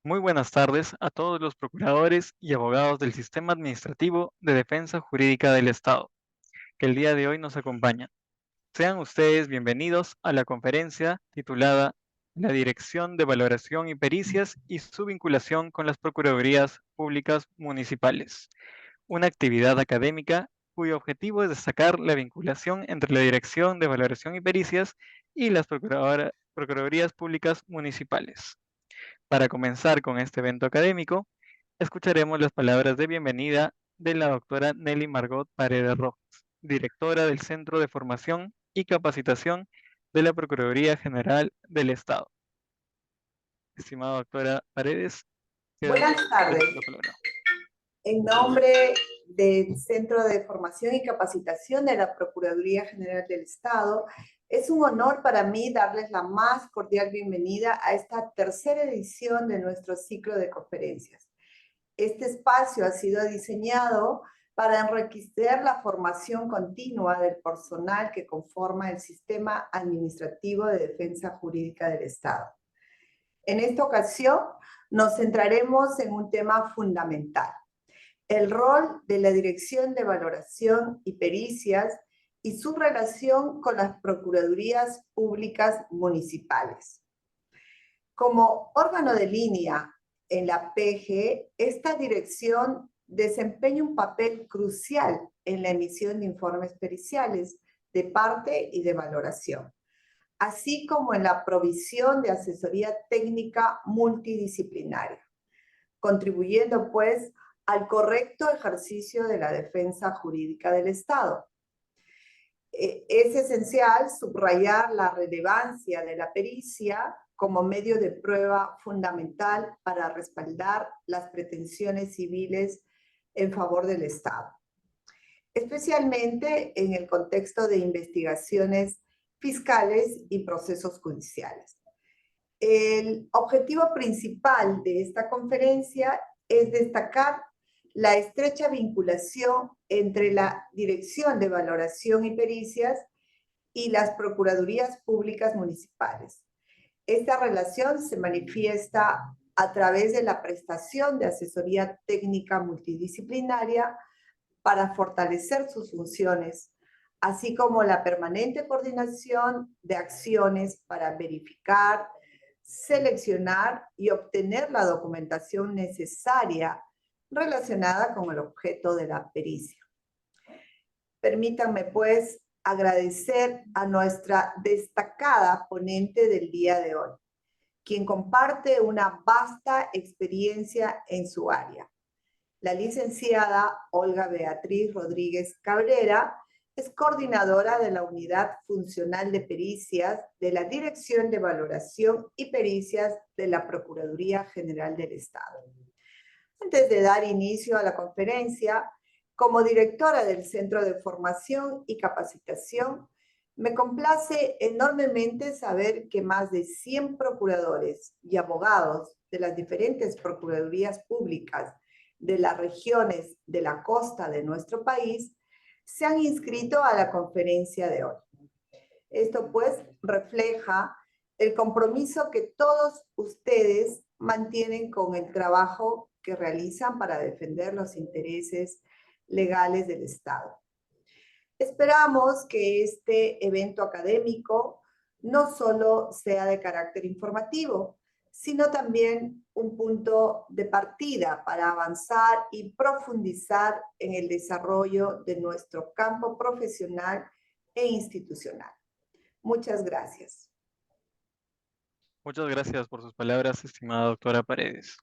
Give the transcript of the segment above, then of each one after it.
Muy buenas tardes a todos los procuradores y abogados del Sistema Administrativo de Defensa Jurídica del Estado, que el día de hoy nos acompañan. Sean ustedes bienvenidos a la conferencia titulada La Dirección de Valoración y Pericias y su vinculación con las Procuradurías Públicas Municipales, una actividad académica cuyo objetivo es destacar la vinculación entre la Dirección de Valoración y Pericias y las Procuradurías Públicas Municipales. Para comenzar con este evento académico, escucharemos las palabras de bienvenida de la doctora Nelly Margot Paredes Rojas, directora del Centro de Formación y Capacitación de la Procuraduría General del Estado. Estimada doctora Paredes, queda Buenas tardes. la palabra. En nombre del Centro de Formación y Capacitación de la Procuraduría General del Estado, es un honor para mí darles la más cordial bienvenida a esta tercera edición de nuestro ciclo de conferencias. Este espacio ha sido diseñado para enriquecer la formación continua del personal que conforma el Sistema Administrativo de Defensa Jurídica del Estado. En esta ocasión nos centraremos en un tema fundamental: el rol de la Dirección de Valoración y Pericias y su relación con las Procuradurías Públicas Municipales. Como órgano de línea en la PG, esta dirección desempeña un papel crucial en la emisión de informes periciales de parte y de valoración, así como en la provisión de asesoría técnica multidisciplinaria, contribuyendo pues al correcto ejercicio de la defensa jurídica del Estado. Es esencial subrayar la relevancia de la pericia como medio de prueba fundamental para respaldar las pretensiones civiles en favor del Estado, especialmente en el contexto de investigaciones fiscales y procesos judiciales. El objetivo principal de esta conferencia es destacar la estrecha vinculación entre la Dirección de Valoración y Pericias y las Procuradurías Públicas Municipales. Esta relación se manifiesta a través de la prestación de asesoría técnica multidisciplinaria para fortalecer sus funciones, así como la permanente coordinación de acciones para verificar, seleccionar y obtener la documentación necesaria relacionada con el objeto de la pericia. Permítanme, pues, agradecer a nuestra destacada ponente del día de hoy, quien comparte una vasta experiencia en su área. La licenciada Olga Beatriz Rodríguez Cabrera es coordinadora de la Unidad Funcional de Pericias de la Dirección de Valoración y Pericias de la Procuraduría General del Estado. Antes de dar inicio a la conferencia, como directora del Centro de Formación y Capacitación, me complace enormemente saber que más de 100 procuradores y abogados de las diferentes procuradurías públicas de las regiones de la costa de nuestro país se han inscrito a la conferencia de hoy. Esto pues refleja el compromiso que todos ustedes mantienen con el trabajo que realizan para defender los intereses legales del Estado. Esperamos que este evento académico no solo sea de carácter informativo, sino también un punto de partida para avanzar y profundizar en el desarrollo de nuestro campo profesional e institucional. Muchas gracias. Muchas gracias por sus palabras, estimada doctora Paredes.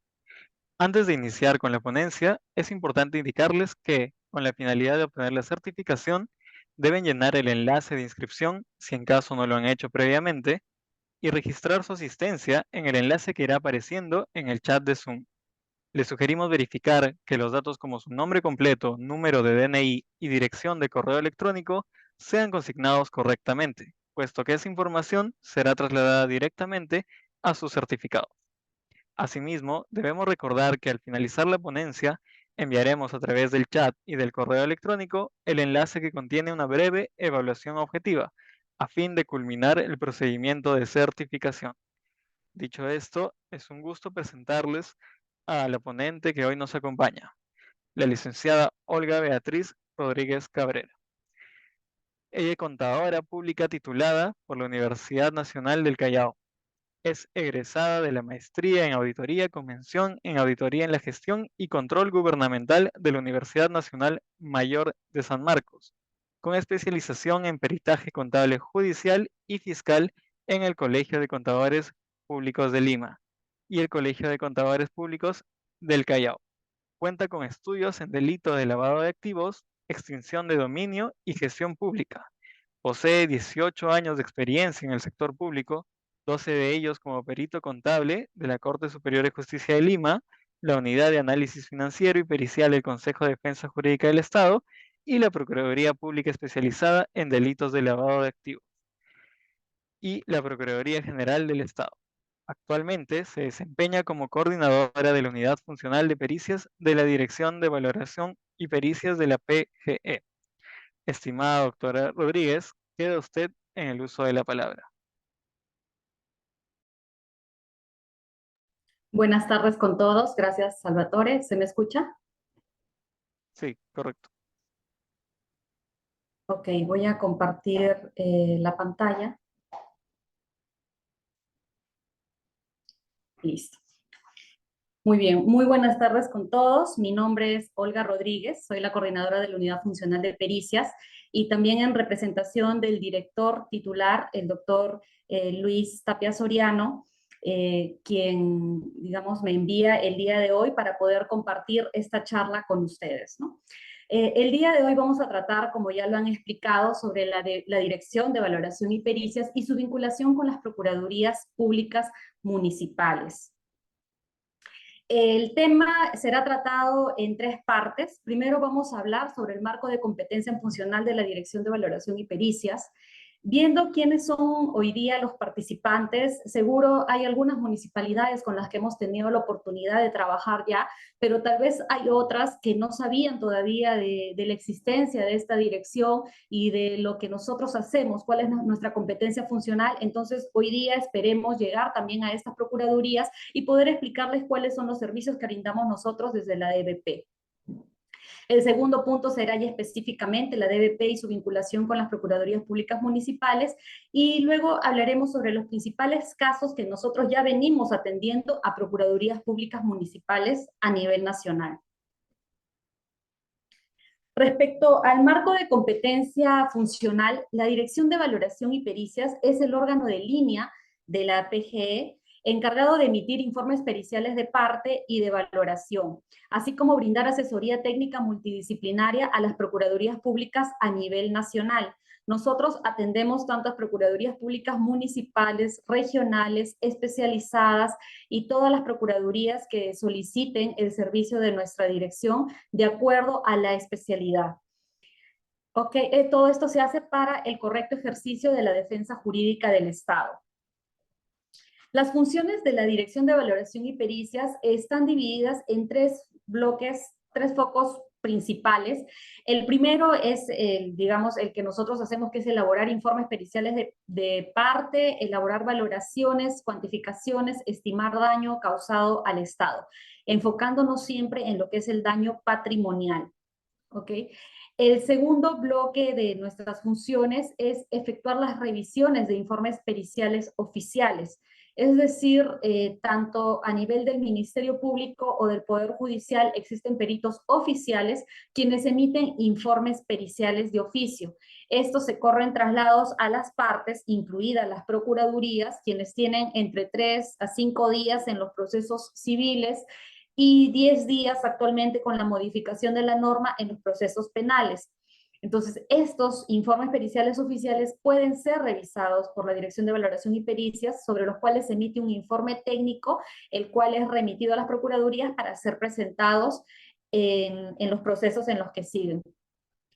Antes de iniciar con la ponencia, es importante indicarles que, con la finalidad de obtener la certificación, deben llenar el enlace de inscripción, si en caso no lo han hecho previamente, y registrar su asistencia en el enlace que irá apareciendo en el chat de Zoom. Les sugerimos verificar que los datos como su nombre completo, número de DNI y dirección de correo electrónico sean consignados correctamente, puesto que esa información será trasladada directamente a su certificado. Asimismo, debemos recordar que al finalizar la ponencia, enviaremos a través del chat y del correo electrónico el enlace que contiene una breve evaluación objetiva, a fin de culminar el procedimiento de certificación. Dicho esto, es un gusto presentarles a la ponente que hoy nos acompaña, la licenciada Olga Beatriz Rodríguez Cabrera. Ella es contadora pública titulada por la Universidad Nacional del Callao. Es egresada de la maestría en auditoría con mención en auditoría en la gestión y control gubernamental de la Universidad Nacional Mayor de San Marcos, con especialización en peritaje contable judicial y fiscal en el Colegio de Contadores Públicos de Lima y el Colegio de Contadores Públicos del Callao. Cuenta con estudios en delito de lavado de activos, extinción de dominio y gestión pública. Posee 18 años de experiencia en el sector público, 12 de ellos como perito contable de la Corte Superior de Justicia de Lima, la Unidad de Análisis Financiero y Pericial del Consejo de Defensa Jurídica del Estado y la Procuraduría Pública Especializada en Delitos de Lavado de Activos y la Procuraduría General del Estado. Actualmente se desempeña como coordinadora de la Unidad Funcional de Pericias de la Dirección de Valoración y Pericias de la PGE. Estimada doctora Rodríguez, queda usted en el uso de la palabra. Buenas tardes con todos. Gracias, Salvatore. ¿Se me escucha? Sí, correcto. Ok, voy a compartir la pantalla. Listo. Muy bien, muy buenas tardes con todos. Mi nombre es Olga Rodríguez, soy la coordinadora de la Unidad Funcional de Pericias y también en representación del director titular, el doctor Luis Tapia Soriano, quien, digamos, me envía el día de hoy para poder compartir esta charla con ustedes, ¿no? El día de hoy vamos a tratar, como ya lo han explicado, sobre la Dirección de Valoración y Pericias y su vinculación con las Procuradurías Públicas Municipales. El tema será tratado en tres partes. Primero vamos a hablar sobre el marco de competencia funcional de la Dirección de Valoración y Pericias. Viendo quiénes son hoy día los participantes, seguro hay algunas municipalidades con las que hemos tenido la oportunidad de trabajar ya, pero tal vez hay otras que no sabían todavía de la existencia de esta dirección y de lo que nosotros hacemos, cuál es nuestra competencia funcional. Entonces, hoy día esperemos llegar también a estas procuradurías y poder explicarles cuáles son los servicios que brindamos nosotros desde la DVP. El segundo punto será ya específicamente la DVP y su vinculación con las Procuradurías Públicas Municipales, y luego hablaremos sobre los principales casos que nosotros ya venimos atendiendo a Procuradurías Públicas Municipales a nivel nacional. Respecto al marco de competencia funcional, la Dirección de Valoración y Pericias es el órgano de línea de la PGE encargado de emitir informes periciales de parte y de valoración, así como brindar asesoría técnica multidisciplinaria a las procuradurías públicas a nivel nacional. Nosotros atendemos tantas procuradurías públicas municipales, regionales, especializadas y todas las procuradurías que soliciten el servicio de nuestra dirección de acuerdo a la especialidad. Ok, todo esto se hace para el correcto ejercicio de la defensa jurídica del Estado. Las funciones de la Dirección de Valoración y Pericias están divididas en tres bloques, tres focos principales. El primero es, digamos, el que nosotros hacemos, que es elaborar informes periciales de parte, elaborar valoraciones, cuantificaciones, estimar daño causado al Estado, enfocándonos siempre en lo que es el daño patrimonial. ¿Ok? El segundo bloque de nuestras funciones es efectuar las revisiones de informes periciales oficiales. Es decir, tanto a nivel del Ministerio Público o del Poder Judicial existen peritos oficiales quienes emiten informes periciales de oficio. Estos se corren traslados a las partes, incluidas las procuradurías, quienes tienen entre 3 a 5 días en los procesos civiles y 10 días actualmente con la modificación de la norma en los procesos penales. Entonces, estos informes periciales oficiales pueden ser revisados por la Dirección de Valoración y Pericias, sobre los cuales se emite un informe técnico, el cual es remitido a las procuradurías para ser presentados en los procesos en los que siguen.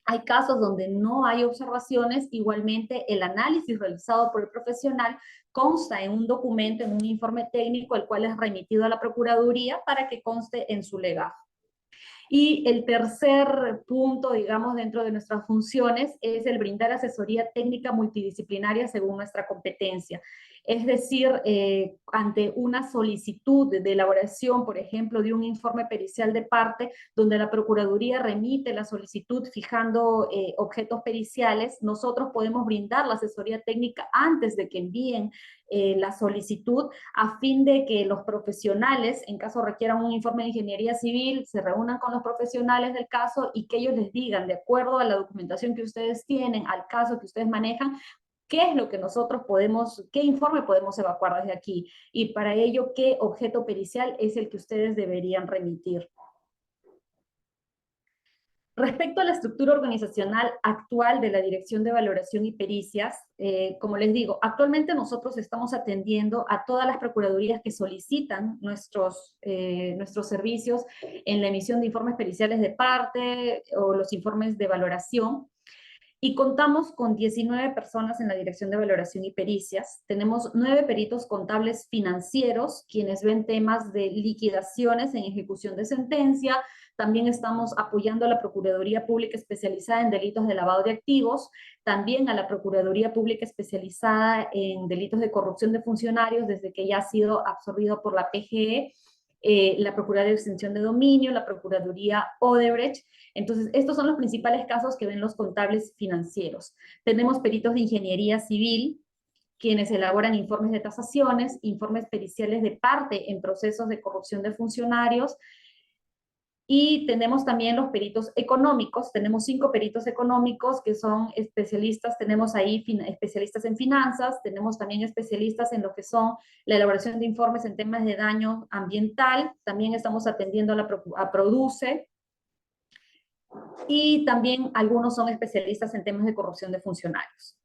Hay casos donde no hay observaciones, igualmente el análisis realizado por el profesional consta en un documento, en un informe técnico, el cual es remitido a la Procuraduría para que conste en su legajo. Y el tercer punto, digamos, dentro de nuestras funciones es el brindar asesoría técnica multidisciplinaria según nuestra competencia. Es decir, ante una solicitud de elaboración, por ejemplo, de un informe pericial de parte, donde la Procuraduría remite la solicitud fijando objetos periciales, nosotros podemos brindar la asesoría técnica antes de que envíen la solicitud, a fin de que los profesionales, en caso requieran un informe de ingeniería civil, se reúnan con los profesionales del caso y que ellos les digan, de acuerdo a la documentación que ustedes tienen, al caso que ustedes manejan, qué es lo que nosotros podemos, qué informe podemos evacuar desde aquí, y para ello, qué objeto pericial es el que ustedes deberían remitir. Respecto a la estructura organizacional actual de la Dirección de Valoración y Pericias, como les digo, actualmente nosotros estamos atendiendo a todas las procuradurías que solicitan nuestros servicios en la emisión de informes periciales de parte o los informes de valoración. Y contamos con 19 personas en la Dirección de Valoración y Pericias. Tenemos 9 peritos contables financieros, quienes ven temas de liquidaciones en ejecución de sentencia. También estamos apoyando a la Procuraduría Pública Especializada en Delitos de Lavado de Activos, también a la Procuraduría Pública Especializada en Delitos de Corrupción de Funcionarios, desde que ya ha sido absorbido por la PGE, la Procuraduría de Extinción de Dominio, la Procuraduría Odebrecht. Entonces, estos son los principales casos que ven los contables financieros. Tenemos peritos de ingeniería civil, quienes elaboran informes de tasaciones, informes periciales de parte en procesos de corrupción de funcionarios, y tenemos también los peritos económicos. Tenemos 5 peritos económicos que son especialistas. Tenemos ahí especialistas en finanzas, tenemos también especialistas en lo que son la elaboración de informes en temas de daño ambiental. También estamos atendiendo a Produce, y también algunos son especialistas en temas de corrupción de funcionarios.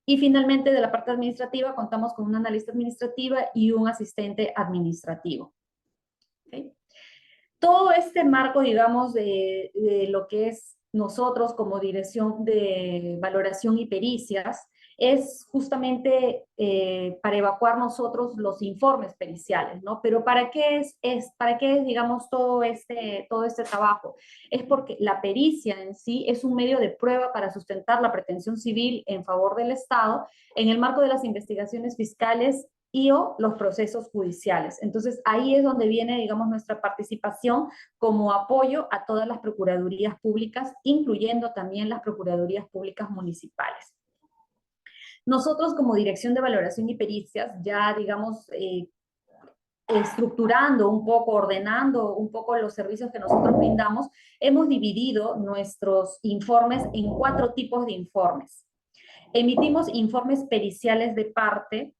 Y finalmente, de la parte administrativa, contamos con una analista administrativa y un asistente administrativo. ¿Okay? Todo este marco, digamos, de lo que es nosotros como Dirección de Valoración y Pericias, es justamente para evacuar nosotros los informes periciales, ¿no? Pero ¿para qué para qué es, digamos, todo este trabajo? Es porque la pericia en sí es un medio de prueba para sustentar la pretensión civil en favor del Estado en el marco de las investigaciones fiscales o los procesos judiciales. Entonces, ahí es donde viene, digamos, nuestra participación como apoyo a todas las procuradurías públicas, incluyendo también las procuradurías públicas municipales. Nosotros, como Dirección de Valoración y Pericias, ya, digamos, estructurando un poco, ordenando un poco los servicios que nosotros brindamos, hemos dividido nuestros informes en 4 tipos de informes. Emitimos informes periciales de parte,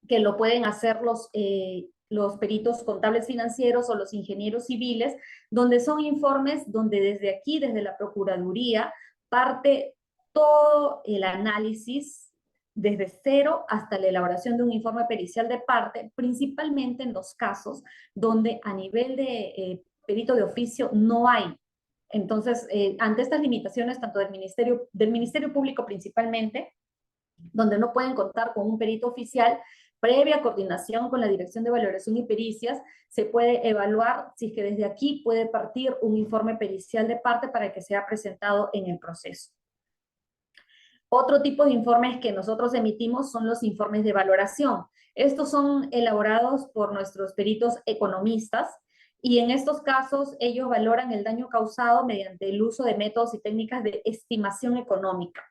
que lo pueden hacer los peritos contables financieros o los ingenieros civiles, donde son informes donde desde aquí, desde la Procuraduría, parte todo el análisis desde cero hasta la elaboración de un informe pericial de parte, principalmente en los casos donde a nivel de perito de oficio no hay. Entonces, ante estas limitaciones, tanto del Ministerio Público principalmente, donde no pueden contar con un perito oficial, previa coordinación con la Dirección de Valoración y Pericias, se puede evaluar si es que desde aquí puede partir un informe pericial de parte para que sea presentado en el proceso. Otro tipo de informes que nosotros emitimos son los informes de valoración. Estos son elaborados por nuestros peritos economistas, y en estos casos ellos valoran el daño causado mediante el uso de métodos y técnicas de estimación económica.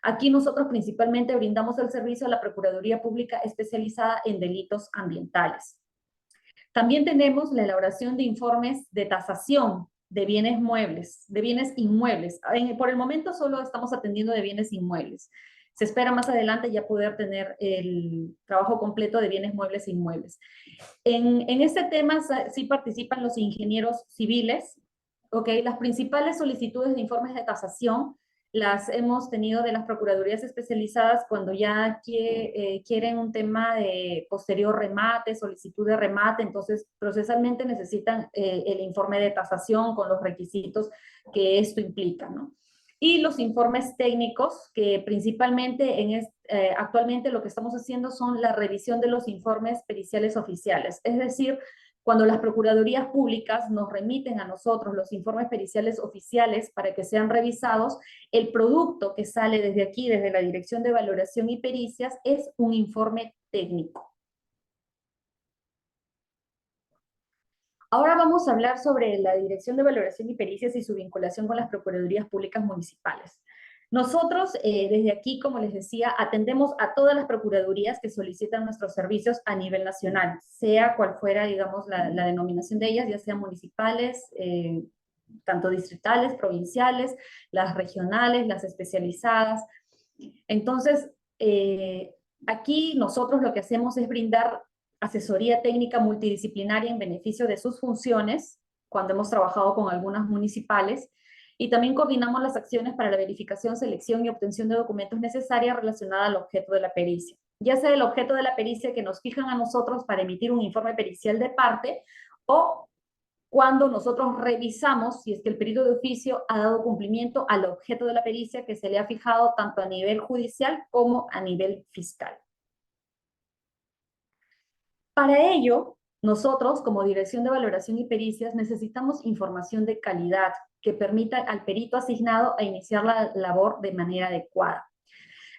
Aquí nosotros principalmente brindamos el servicio a la Procuraduría Pública Especializada en Delitos Ambientales. También tenemos la elaboración de informes de tasación de bienes muebles, de bienes inmuebles. Por el momento solo estamos atendiendo de bienes inmuebles. Se espera más adelante ya poder tener el trabajo completo de bienes muebles e inmuebles. En este tema sí participan los ingenieros civiles. ¿Okay? Las principales solicitudes de informes de tasación las hemos tenido de las procuradurías especializadas cuando ya quieren un tema de posterior remate, solicitud de remate. Entonces procesalmente necesitan el informe de tasación con los requisitos que esto implica, ¿no? Y los informes técnicos, que principalmente actualmente lo que estamos haciendo son la revisión de los informes periciales oficiales. Es decir, cuando las procuradurías públicas nos remiten a nosotros los informes periciales oficiales para que sean revisados, el producto que sale desde aquí, desde la Dirección de Valoración y Pericias, es un informe técnico. Ahora vamos a hablar sobre la Dirección de Valoración y Pericias y su vinculación con las Procuradurías Públicas Municipales. Nosotros, desde aquí, como les decía, atendemos a todas las procuradurías que solicitan nuestros servicios a nivel nacional, sea cual fuera, digamos, la denominación de ellas, ya sean municipales, tanto distritales, provinciales, las regionales, las especializadas. Entonces, aquí nosotros lo que hacemos es brindar asesoría técnica multidisciplinaria en beneficio de sus funciones, cuando hemos trabajado con algunas municipales, y también coordinamos las acciones para la verificación, selección y obtención de documentos necesarias relacionadas al objeto de la pericia. Ya sea el objeto de la pericia que nos fijan a nosotros para emitir un informe pericial de parte, o cuando nosotros revisamos si es que el perito de oficio ha dado cumplimiento al objeto de la pericia que se le ha fijado tanto a nivel judicial como a nivel fiscal. Para ello, nosotros, como Dirección de Valoración y Pericias, necesitamos información de calidad que permita al perito asignado a iniciar la labor de manera adecuada.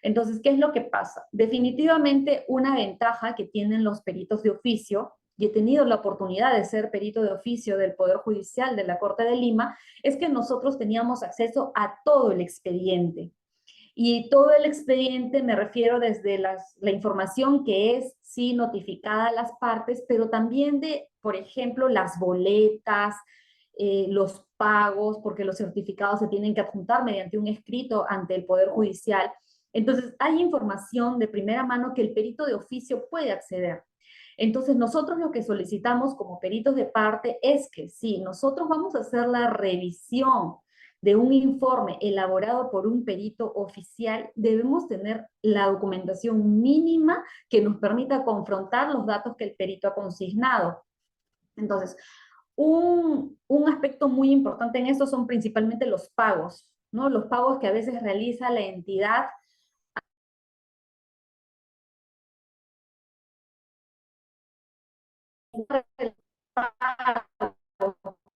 Entonces, ¿qué es lo que pasa? Definitivamente una ventaja que tienen los peritos de oficio, y he tenido la oportunidad de ser perito de oficio del Poder Judicial de la Corte de Lima, es que nosotros teníamos acceso a todo el expediente. Y todo el expediente me refiero desde la información que es, sí, notificada a las partes, pero también de, por ejemplo, las boletas, los pagos, porque los certificados se tienen que adjuntar mediante un escrito ante el Poder Judicial. Entonces, hay información de primera mano que el perito de oficio puede acceder. Entonces, nosotros lo que solicitamos como peritos de parte es que si nosotros vamos a hacer la revisión de un informe elaborado por un perito oficial, debemos tener la documentación mínima que nos permita confrontar los datos que el perito ha consignado. Entonces, un aspecto muy importante en esto son principalmente los pagos, ¿no? Los pagos que a veces realiza la entidad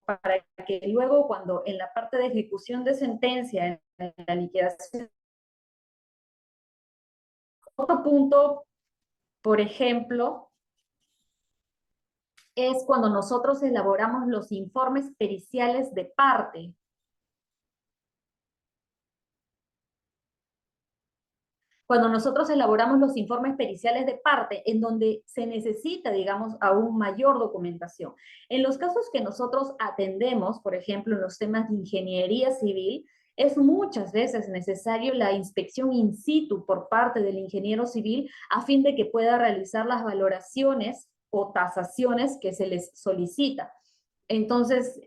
para que luego cuando en la parte de ejecución de sentencia, en la liquidación, otro punto, por ejemplo, es cuando nosotros elaboramos los informes periciales de parte. Cuando nosotros elaboramos los informes periciales de parte, en donde se necesita, digamos, aún mayor documentación. En los casos que nosotros atendemos, por ejemplo, en los temas de ingeniería civil, es muchas veces necesario la inspección in situ por parte del ingeniero civil a fin de que pueda realizar las valoraciones o tasaciones que se les solicita. Entonces,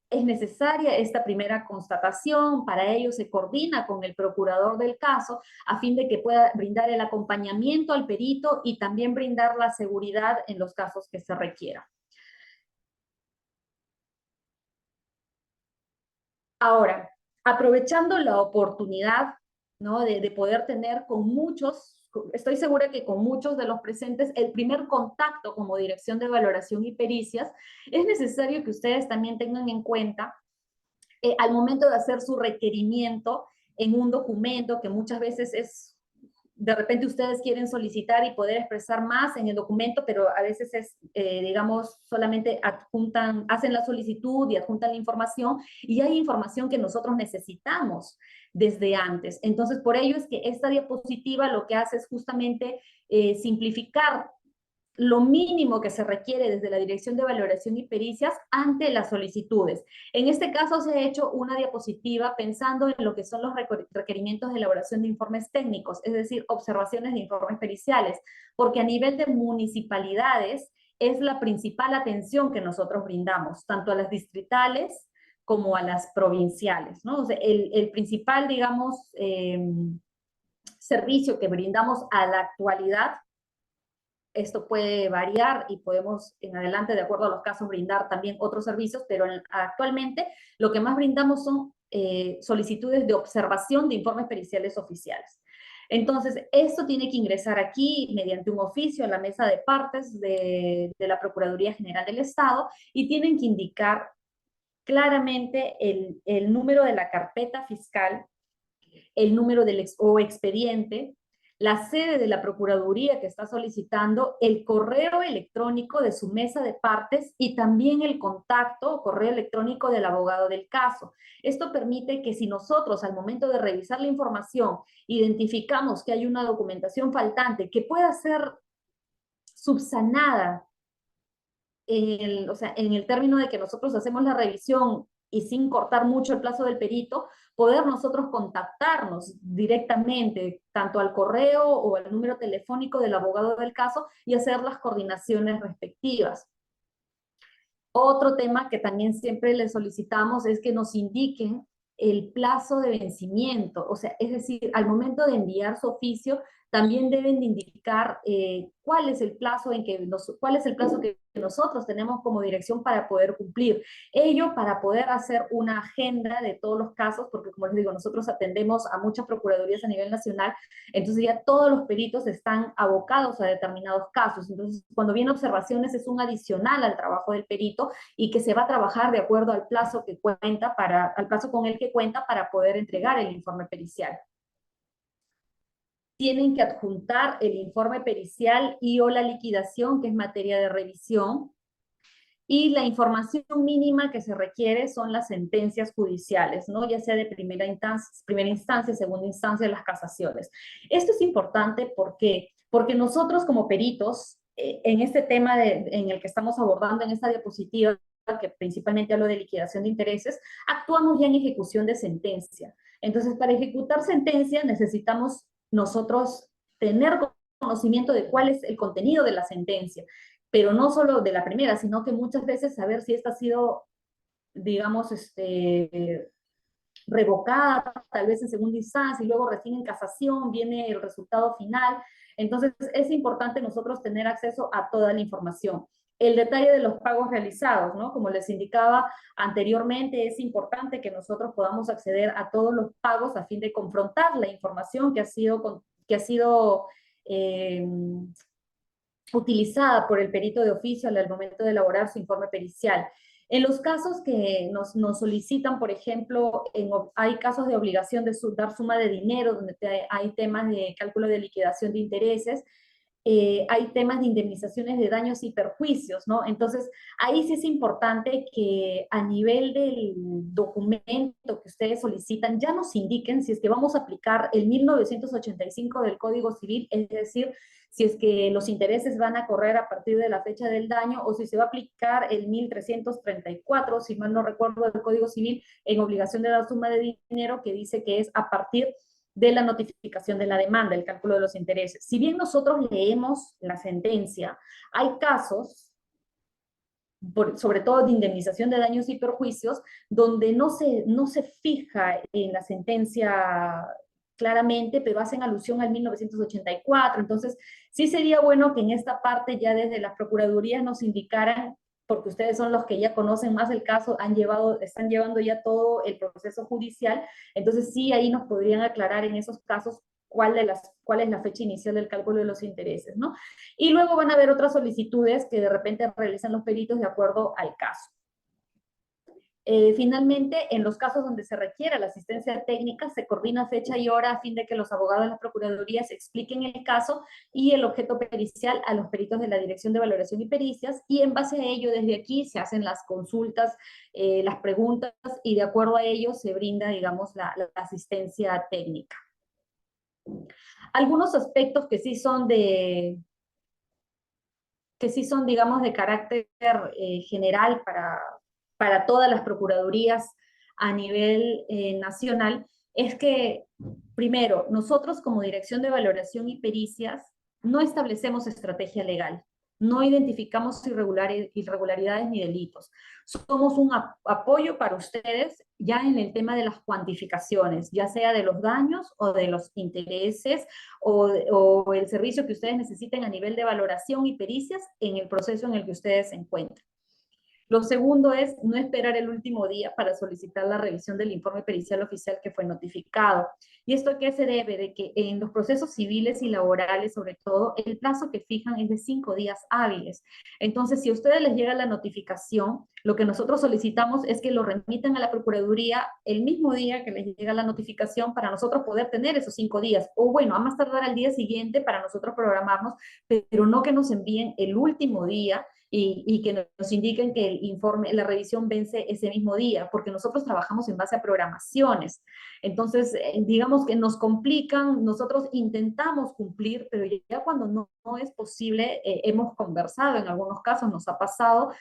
es necesaria esta primera constatación, para ello se coordina con el procurador del caso a fin de que pueda brindar el acompañamiento al perito y también brindar la seguridad en los casos que se requieran. Ahora, aprovechando la oportunidad, ¿no?, de poder tener con muchos, estoy segura que con muchos de los presentes, el primer contacto como Dirección de Valoración y Pericias, es necesario que ustedes también tengan en cuenta al momento de hacer su requerimiento en un documento que muchas veces es, de repente ustedes quieren solicitar y poder expresar más en el documento, pero a veces es, digamos, solamente adjuntan, hacen la solicitud y adjuntan la información, y hay información que nosotros necesitamos desde antes. Entonces, por ello es que esta diapositiva lo que hace es justamente simplificar lo mínimo que se requiere desde la Dirección de Valoración y Pericias ante las solicitudes. En este caso se ha hecho una diapositiva pensando en lo que son los requerimientos de elaboración de informes técnicos, es decir, observaciones de informes periciales, porque a nivel de municipalidades es la principal atención que nosotros brindamos, tanto a las distritales como a las provinciales, ¿no? O sea, el principal, digamos, servicio que brindamos a la actualidad. Esto puede variar y podemos en adelante, de acuerdo a los casos, brindar también otros servicios, pero actualmente lo que más brindamos son solicitudes de observación de informes periciales oficiales. Entonces, esto tiene que ingresar aquí mediante un oficio a la mesa de partes de la Procuraduría General del Estado y tienen que indicar claramente el número de la carpeta fiscal, el número del expediente, la sede de la Procuraduría que está solicitando, el correo electrónico de su mesa de partes y también el contacto o correo electrónico del abogado del caso. Esto permite que si nosotros al momento de revisar la información identificamos que hay una documentación faltante que pueda ser subsanada en el término de que nosotros hacemos la revisión y sin cortar mucho el plazo del perito, poder nosotros contactarnos directamente, tanto al correo o al número telefónico del abogado del caso y hacer las coordinaciones respectivas. Otro tema que también siempre les solicitamos es que nos indiquen el plazo de vencimiento, o sea, es decir, al momento de enviar su oficio, también deben de indicar cuál es el plazo cuál es el plazo que nosotros tenemos como dirección para poder cumplir. Ello para poder hacer una agenda de todos los casos, porque como les digo, nosotros atendemos a muchas procuradurías a nivel nacional, entonces ya todos los peritos están abocados a determinados casos. Entonces, cuando vienen observaciones es un adicional al trabajo del perito y que se va a trabajar de acuerdo al plazo que cuenta al plazo con el que cuenta para poder entregar el informe pericial. Tienen que adjuntar el informe pericial y o la liquidación, que es materia de revisión, y la información mínima que se requiere son las sentencias judiciales, ¿no? Ya sea de primera instancia, segunda instancia, las casaciones. Esto es importante porque nosotros como peritos, en este tema en el que estamos abordando en esta diapositiva, que principalmente hablo de liquidación de intereses, actuamos ya en ejecución de sentencia. Entonces, para ejecutar sentencia necesitamos nosotros tener conocimiento de cuál es el contenido de la sentencia, pero no solo de la primera, sino que muchas veces saber si esta ha sido, digamos, revocada, tal vez en segunda instancia, y luego recién en casación viene el resultado final. Entonces, es importante nosotros tener acceso a toda la información. El detalle de los pagos realizados, ¿no? Como les indicaba anteriormente, es importante que nosotros podamos acceder a todos los pagos a fin de confrontar la información que ha sido utilizada por el perito de oficio al momento de elaborar su informe pericial. En los casos que nos solicitan, por ejemplo, hay casos de obligación de dar suma de dinero, donde hay temas de cálculo de liquidación de intereses, hay temas de indemnizaciones de daños y perjuicios, ¿no? Entonces, ahí sí es importante que a nivel del documento que ustedes solicitan, ya nos indiquen si es que vamos a aplicar el 1985 del Código Civil, es decir, si es que los intereses van a correr a partir de la fecha del daño o si se va a aplicar el 1334, si mal no recuerdo, del Código Civil en obligación de dar suma de dinero, que dice que es a partir de la notificación de la demanda, el cálculo de los intereses. Si bien nosotros leemos la sentencia, hay casos, sobre todo de indemnización de daños y perjuicios, donde no se fija en la sentencia claramente, pero hacen alusión al 1984. Entonces, sí sería bueno que en esta parte ya desde las procuradurías nos indicaran, porque ustedes son los que ya conocen más el caso, están llevando ya todo el proceso judicial, entonces sí, ahí nos podrían aclarar en esos casos cuál es la fecha inicial del cálculo de los intereses, ¿no? Y luego van a haber otras solicitudes que de repente realizan los peritos de acuerdo al caso. Finalmente, en los casos donde se requiera la asistencia técnica, se coordina fecha y hora a fin de que los abogados de las procuradurías expliquen el caso y el objeto pericial a los peritos de la Dirección de Valoración y Pericias, y en base a ello, desde aquí se hacen las consultas, las preguntas, y de acuerdo a ello se brinda, digamos, la asistencia técnica. Algunos aspectos que sí son, digamos, de carácter general para todas las procuradurías a nivel nacional, es que, primero, nosotros como Dirección de Valoración y Pericias no establecemos estrategia legal, no identificamos irregularidades ni delitos. Somos un apoyo para ustedes ya en el tema de las cuantificaciones, ya sea de los daños o de los intereses o el servicio que ustedes necesiten a nivel de valoración y pericias en el proceso en el que ustedes se encuentran. Lo segundo es no esperar el último día para solicitar la revisión del informe pericial oficial que fue notificado. ¿Y esto a qué se debe? De que en los procesos civiles y laborales, sobre todo, el plazo que fijan es de 5 días hábiles. Entonces, si a ustedes les llega la notificación, lo que nosotros solicitamos es que lo remitan a la Procuraduría el mismo día que les llega la notificación para nosotros poder tener esos 5 días. O bueno, a más tardar al día siguiente para nosotros programarnos, pero no que nos envíen el último día y que nos indiquen que el informe, la revisión vence ese mismo día, porque nosotros trabajamos en base a programaciones. Entonces, digamos que nos complican, nosotros intentamos cumplir, pero ya cuando no es posible, hemos conversado, en algunos casos nos ha pasado,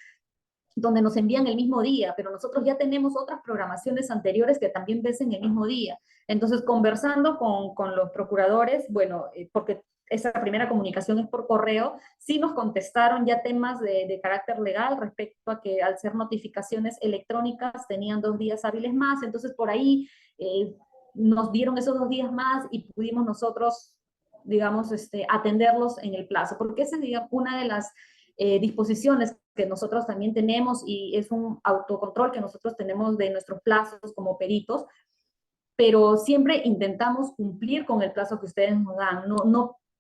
donde nos envían el mismo día, pero nosotros ya tenemos otras programaciones anteriores que también vencen el mismo día. Entonces, conversando con los procuradores, bueno, porque esa primera comunicación es por correo, sí nos contestaron ya temas de carácter legal respecto a que al ser notificaciones electrónicas tenían 2 días hábiles más, entonces por ahí nos dieron esos 2 días más y pudimos nosotros, digamos, atenderlos en el plazo, porque esa es, digamos, una de las disposiciones que nosotros también tenemos y es un autocontrol que nosotros tenemos de nuestros plazos como peritos, pero siempre intentamos cumplir con el plazo que ustedes nos dan,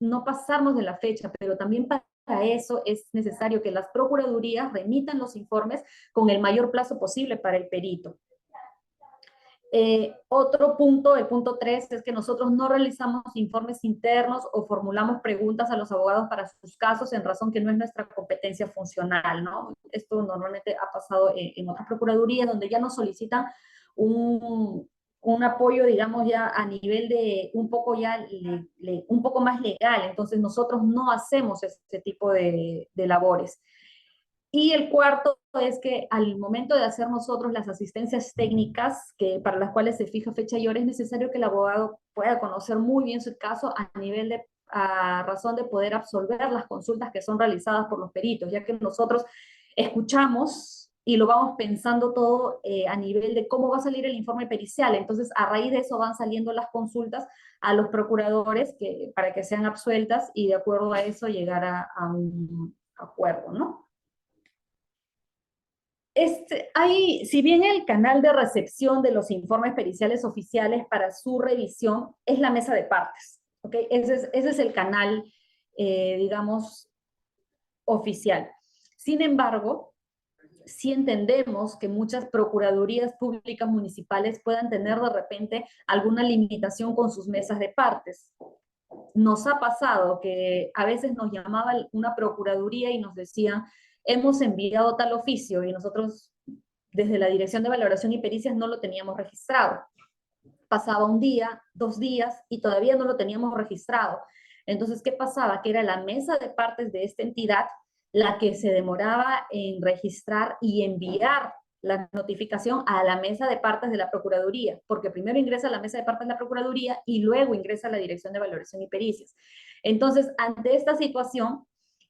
no pasarnos de la fecha, pero también para eso es necesario que las procuradurías remitan los informes con el mayor plazo posible para el perito. Otro punto, el punto 3, es que nosotros no realizamos informes internos o formulamos preguntas a los abogados para sus casos en razón que no es nuestra competencia funcional, ¿no? Esto normalmente ha pasado en otras procuradurías donde ya nos solicitan un apoyo, digamos, ya a nivel de un poco ya un poco más legal, entonces nosotros no hacemos ese tipo de labores. Y el cuarto es que al momento de hacer nosotros las asistencias técnicas, para las cuales se fija fecha y hora, es necesario que el abogado pueda conocer muy bien su caso a razón de poder absolver las consultas que son realizadas por los peritos, ya que nosotros escuchamos y lo vamos pensando todo a nivel de cómo va a salir el informe pericial. Entonces, a raíz de eso van saliendo las consultas a los procuradores para que sean absueltas y de acuerdo a eso llegar a un acuerdo, ¿no? Si bien el canal de recepción de los informes periciales oficiales para su revisión es la mesa de partes, ¿ok? Ese es el canal, digamos, oficial. Sin embargo, sí entendemos que muchas procuradurías públicas municipales puedan tener de repente alguna limitación con sus mesas de partes. Nos ha pasado que a veces nos llamaba una procuraduría y nos decían, hemos enviado tal oficio y nosotros desde la Dirección de Valoración y Pericias no lo teníamos registrado. Pasaba un día, 2 días y todavía no lo teníamos registrado. Entonces, ¿qué pasaba? Que era la mesa de partes de esta entidad la que se demoraba en registrar y enviar la notificación a la mesa de partes de la Procuraduría, porque primero ingresa a la mesa de partes de la Procuraduría y luego ingresa a la Dirección de Valoración y Pericias. Entonces, ante esta situación,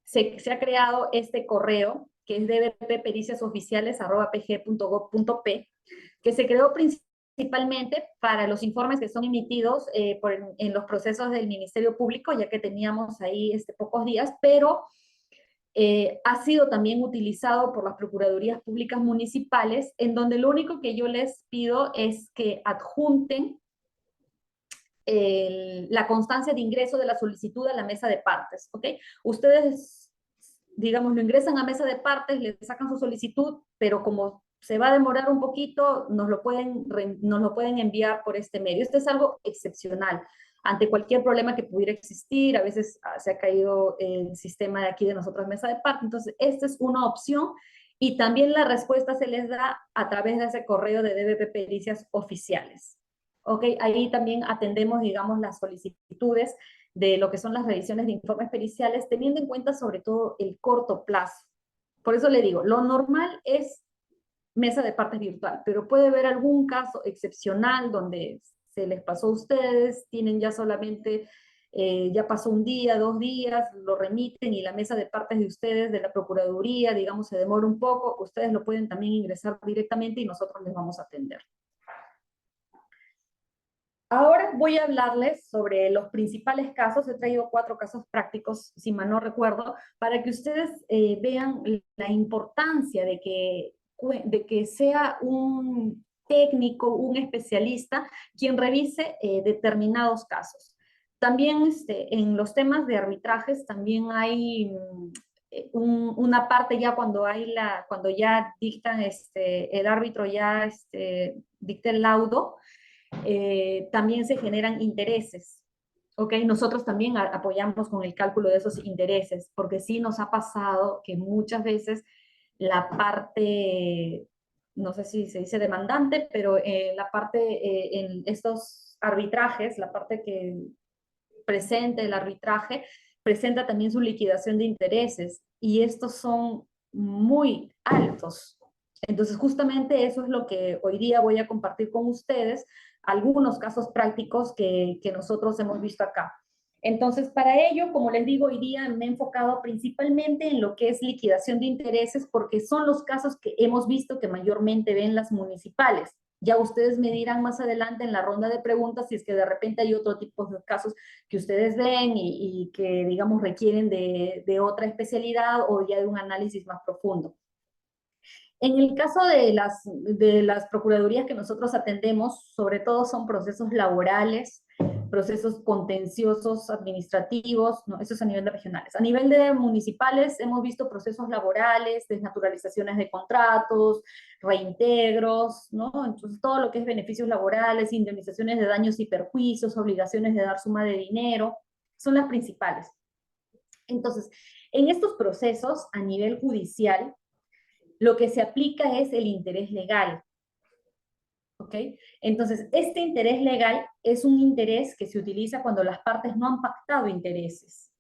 se ha creado este correo, que es dbppericiasoficiales@pg.gov.p, que se creó principalmente para los informes que son emitidos en los procesos del Ministerio Público, ya que teníamos ahí pocos días, pero ha sido también utilizado por las Procuradurías Públicas Municipales, en donde lo único que yo les pido es que adjunten la constancia de ingreso de la solicitud a la mesa de partes, ¿ok? Ustedes, digamos, lo ingresan a mesa de partes, le sacan su solicitud, pero como se va a demorar un poquito, nos lo pueden enviar por este medio. Esto es algo excepcional. Ante cualquier problema que pudiera existir, a veces se ha caído el sistema de aquí de nosotros, mesa de parte, entonces esta es una opción y también la respuesta se les da a través de ese correo de DBP Pericias Oficiales. ¿Ok? Ahí también atendemos, digamos, las solicitudes de lo que son las revisiones de informes periciales, teniendo en cuenta sobre todo el corto plazo. Por eso le digo, lo normal es mesa de partes virtual, pero puede haber algún caso excepcional donde se les pasó a ustedes, tienen ya solamente, ya pasó un día, 2 días, lo remiten y la mesa de partes de ustedes, de la Procuraduría, digamos, se demora un poco, ustedes lo pueden también ingresar directamente y nosotros les vamos a atender. Ahora voy a hablarles sobre los principales casos. He traído 4 casos prácticos, si mal no recuerdo, para que ustedes vean la importancia de que sea un técnico, un especialista, quien revise determinados casos. También en los temas de arbitrajes también hay una parte ya cuando ya dictan, el árbitro ya dicta el laudo, también se generan intereses. ¿Ok? Nosotros también apoyamos con el cálculo de esos intereses, porque sí nos ha pasado que muchas veces la parte, no sé si se dice demandante, pero la parte en estos arbitrajes, la parte que presente el arbitraje, presenta también su liquidación de intereses, y estos son muy altos. Entonces, justamente eso es lo que hoy día voy a compartir con ustedes, algunos casos prácticos que nosotros hemos visto acá. Entonces, para ello, como les digo, hoy día me he enfocado principalmente en lo que es liquidación de intereses, porque son los casos que hemos visto que mayormente ven las municipales. Ya ustedes me dirán más adelante en la ronda de preguntas si es que de repente hay otro tipo de casos que ustedes ven y que, digamos, requieren de otra especialidad o ya de un análisis más profundo. En el caso de las procuradurías que nosotros atendemos, sobre todo son procesos laborales, procesos contenciosos administrativos, ¿no? Eso es a nivel de regionales. A nivel de municipales hemos visto procesos laborales, desnaturalizaciones de contratos, reintegros, ¿no? Entonces todo lo que es beneficios laborales, indemnizaciones de daños y perjuicios, obligaciones de dar suma de dinero, son las principales. Entonces, en estos procesos a nivel judicial, lo que se aplica es el interés legal. ¿Ok? Entonces, este interés legal es un interés que se utiliza cuando las partes no han pactado intereses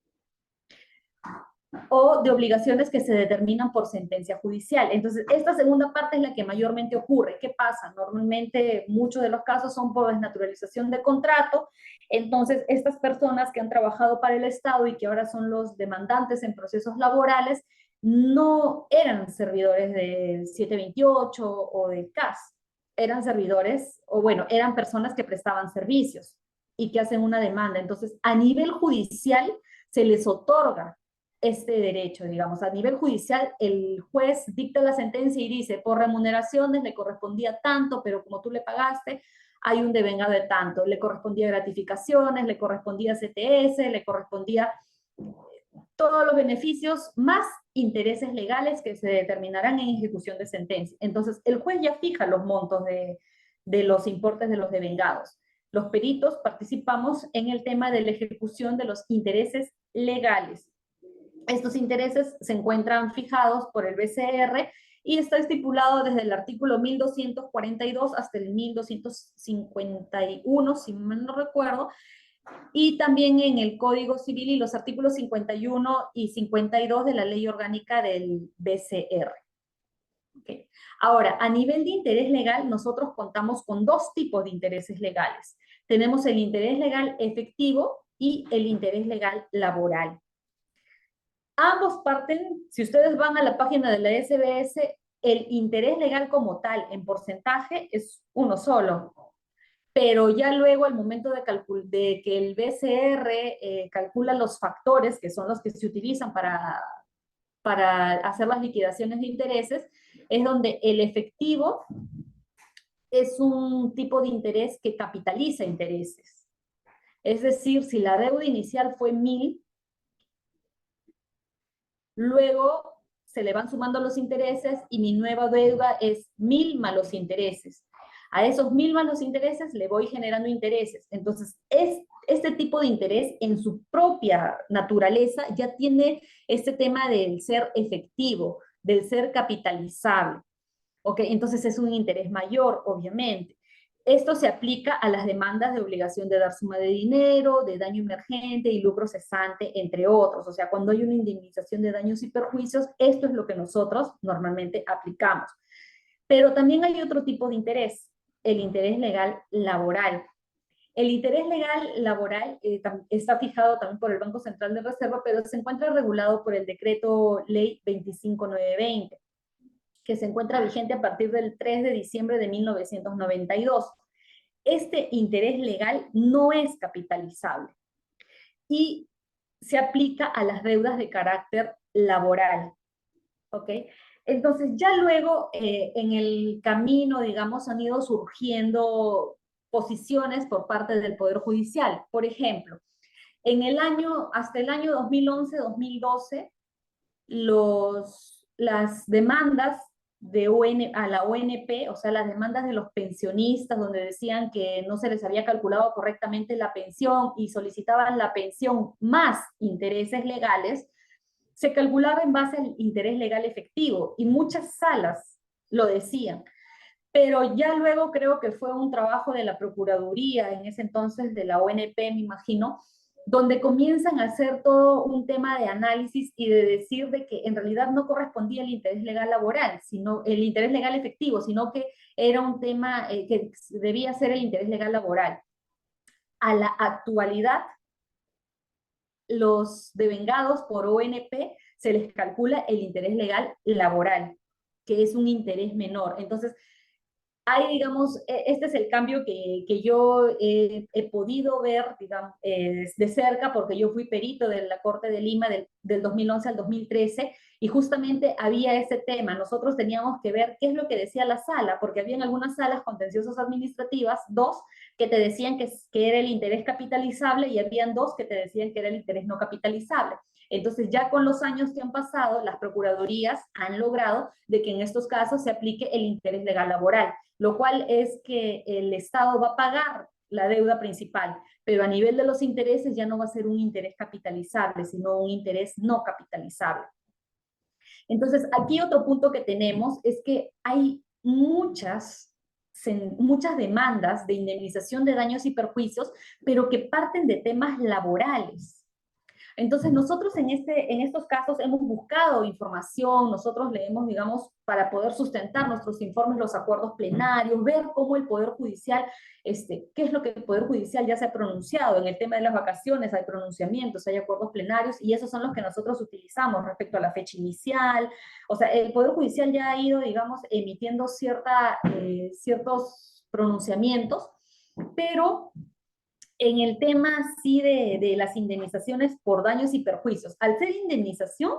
o de obligaciones que se determinan por sentencia judicial. Entonces, esta segunda parte es la que mayormente ocurre. ¿Qué pasa? Normalmente muchos de los casos son por desnaturalización de contrato. Entonces, estas personas que han trabajado para el Estado y que ahora son los demandantes en procesos laborales, no eran servidores del 728 o del CAS, eran servidores, o bueno, eran personas que prestaban servicios y que hacen una demanda. Entonces, a nivel judicial se les otorga este derecho, digamos. A nivel judicial, el juez dicta la sentencia y dice, por remuneraciones le correspondía tanto, pero como tú le pagaste, hay un devengado de tanto. Le correspondía gratificaciones, le correspondía CTS, le correspondía todos los beneficios más intereses legales que se determinarán en ejecución de sentencia. Entonces, el juez ya fija los montos de los importes de los devengados. Los peritos participamos en el tema de la ejecución de los intereses legales. Estos intereses se encuentran fijados por el BCR y está estipulado desde el artículo 1242 hasta el 1251, si mal no recuerdo, y también en el Código Civil y los artículos 51 y 52 de la Ley Orgánica del BCR. Okay. Ahora, a nivel de interés legal, nosotros contamos con 2 tipos de intereses legales. Tenemos el interés legal efectivo y el interés legal laboral. Ambos parten, si ustedes van a la página de la SBS, el interés legal como tal, en porcentaje, es uno solo. Pero ya luego al momento de que el BCR calcula los factores, que son los que se utilizan para hacer las liquidaciones de intereses, es donde el efectivo es un tipo de interés que capitaliza intereses. Es decir, si la deuda inicial fue 1.000, luego se le van sumando los intereses y mi nueva deuda es 1.000 más los intereses. A esos 1.000 más los intereses le voy generando intereses. Entonces, este tipo de interés en su propia naturaleza ya tiene este tema del ser efectivo, del ser capitalizable. ¿Ok? Entonces es un interés mayor, obviamente. Esto se aplica a las demandas de obligación de dar suma de dinero, de daño emergente y lucro cesante, entre otros. O sea, cuando hay una indemnización de daños y perjuicios, esto es lo que nosotros normalmente aplicamos. Pero también hay otro tipo de interés, el interés legal laboral. El interés legal laboral está fijado también por el Banco Central de Reserva, pero se encuentra regulado por el Decreto Ley 25920, que se encuentra vigente a partir del 3 de diciembre de 1992. este interés legal no es capitalizable y se aplica a las deudas de carácter laboral, ¿ok? Entonces ya luego en el camino, digamos, han ido surgiendo posiciones por parte del Poder Judicial. Por ejemplo, hasta el año 2011-2012, las demandas a la ONP, o sea, las demandas de los pensionistas, donde decían que no se les había calculado correctamente la pensión y solicitaban la pensión más intereses legales, se calculaba en base al interés legal efectivo, y muchas salas lo decían. Pero ya luego creo que fue un trabajo de la Procuraduría, en ese entonces de la ONP, me imagino, donde comienzan a hacer todo un tema de análisis y de decir de que en realidad no correspondía el interés legal laboral, sino el interés legal efectivo, sino que era un tema que debía ser el interés legal laboral. A la actualidad, los devengados por ONP se les calcula el interés legal laboral, que es un interés menor. Entonces, hay, digamos, este es el cambio que yo he podido ver, digamos, de cerca, porque yo fui perito de la Corte de Lima del 2011 al 2013, y justamente había ese tema. Nosotros teníamos que ver qué es lo que decía la sala, porque había algunas salas contenciosas administrativas, dos, que te decían que era el interés capitalizable, y habían dos que te decían que era el interés no capitalizable. Entonces, ya con los años que han pasado, las procuradurías han logrado de que en estos casos se aplique el interés legal laboral, lo cual es que el Estado va a pagar la deuda principal, pero a nivel de los intereses ya no va a ser un interés capitalizable, sino un interés no capitalizable. Entonces, aquí otro punto que tenemos es que hay muchas demandas de indemnización de daños y perjuicios, pero que parten de temas laborales. Entonces, nosotros en estos casos hemos buscado información, nosotros leemos, digamos, para poder sustentar nuestros informes, los acuerdos plenarios, ver cómo el Poder Judicial, qué es lo que el Poder Judicial ya se ha pronunciado. En el tema de las vacaciones hay pronunciamientos, hay acuerdos plenarios, y esos son los que nosotros utilizamos respecto a la fecha inicial. O sea, el Poder Judicial ya ha ido, digamos, emitiendo ciertos pronunciamientos, pero en el tema sí de las indemnizaciones por daños y perjuicios, al ser indemnización,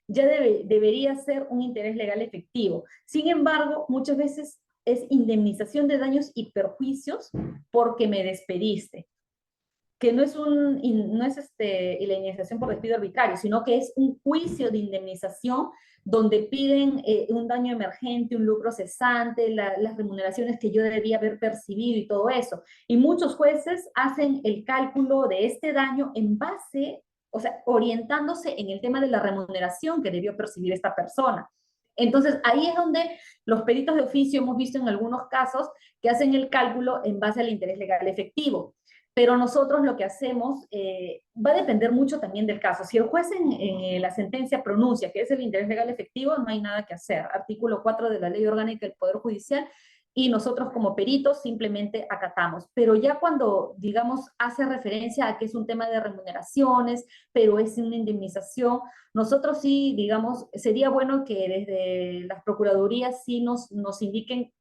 ya debería ser un interés legal efectivo. Sin embargo, muchas veces es indemnización de daños y perjuicios porque me despediste, que no es, la indemnización por despido arbitrario, sino que es un juicio de indemnización donde piden un daño emergente, un lucro cesante, las remuneraciones que yo debía haber percibido y todo eso. Y muchos jueces hacen el cálculo de este daño en base, o sea, orientándose en el tema de la remuneración que debió percibir esta persona. Entonces, ahí es donde los peritos de oficio hemos visto en algunos casos que hacen el cálculo en base al interés legal efectivo. Pero nosotros lo que hacemos va a depender mucho también del caso. Si el juez en la sentencia pronuncia que es el interés legal efectivo, no hay nada que hacer. Artículo 4 de la Ley Orgánica del Poder Judicial, y nosotros como peritos simplemente acatamos. Pero ya cuando, digamos, hace referencia a que es un tema de remuneraciones, pero es una indemnización, nosotros sí, digamos, sería bueno que desde las procuradurías sí nos indiquen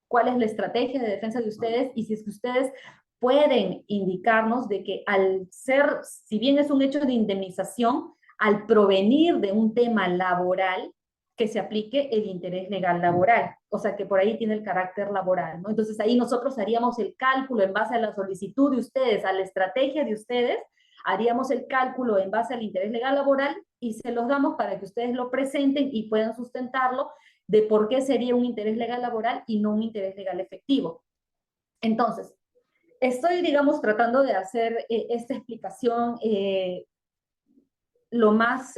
cuál es la estrategia de defensa de ustedes, y si es que ustedes pueden indicarnos de que al ser, si bien es un hecho de indemnización, al provenir de un tema laboral, que se aplique el interés legal laboral, o sea que por ahí tiene el carácter laboral, ¿no? Entonces ahí nosotros haríamos el cálculo en base a la solicitud de ustedes, a la estrategia de ustedes, haríamos el cálculo en base al interés legal laboral y se los damos para que ustedes lo presenten y puedan sustentarlo de por qué sería un interés legal laboral y no un interés legal efectivo. Entonces, estoy, digamos, tratando de hacer esta explicación lo más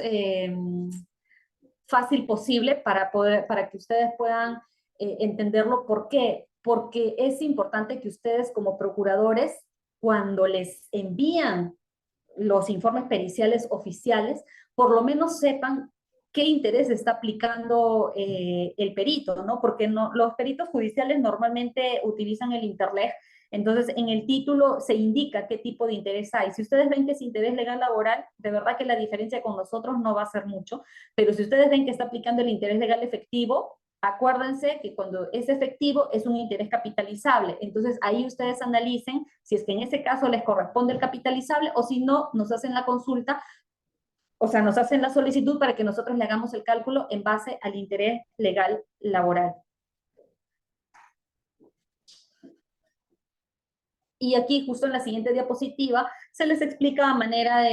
fácil posible para que ustedes puedan entenderlo. ¿Por qué? Porque es importante que ustedes como procuradores, cuando les envían los informes periciales oficiales, por lo menos sepan qué interés está aplicando el perito, ¿no? Porque los peritos judiciales normalmente utilizan el interleg. Entonces, en el título se indica qué tipo de interés hay. Si ustedes ven que es interés legal laboral, de verdad que la diferencia con nosotros no va a ser mucho, pero si ustedes ven que está aplicando el interés legal efectivo, Acuérdense que cuando es efectivo es un interés capitalizable. Entonces ahí ustedes analicen si es que en ese caso les corresponde el capitalizable o si no, nos hacen la consulta, o sea, nos hacen la solicitud para que nosotros le hagamos el cálculo en base al interés legal laboral. Y aquí, justo en la siguiente diapositiva, se les explica a manera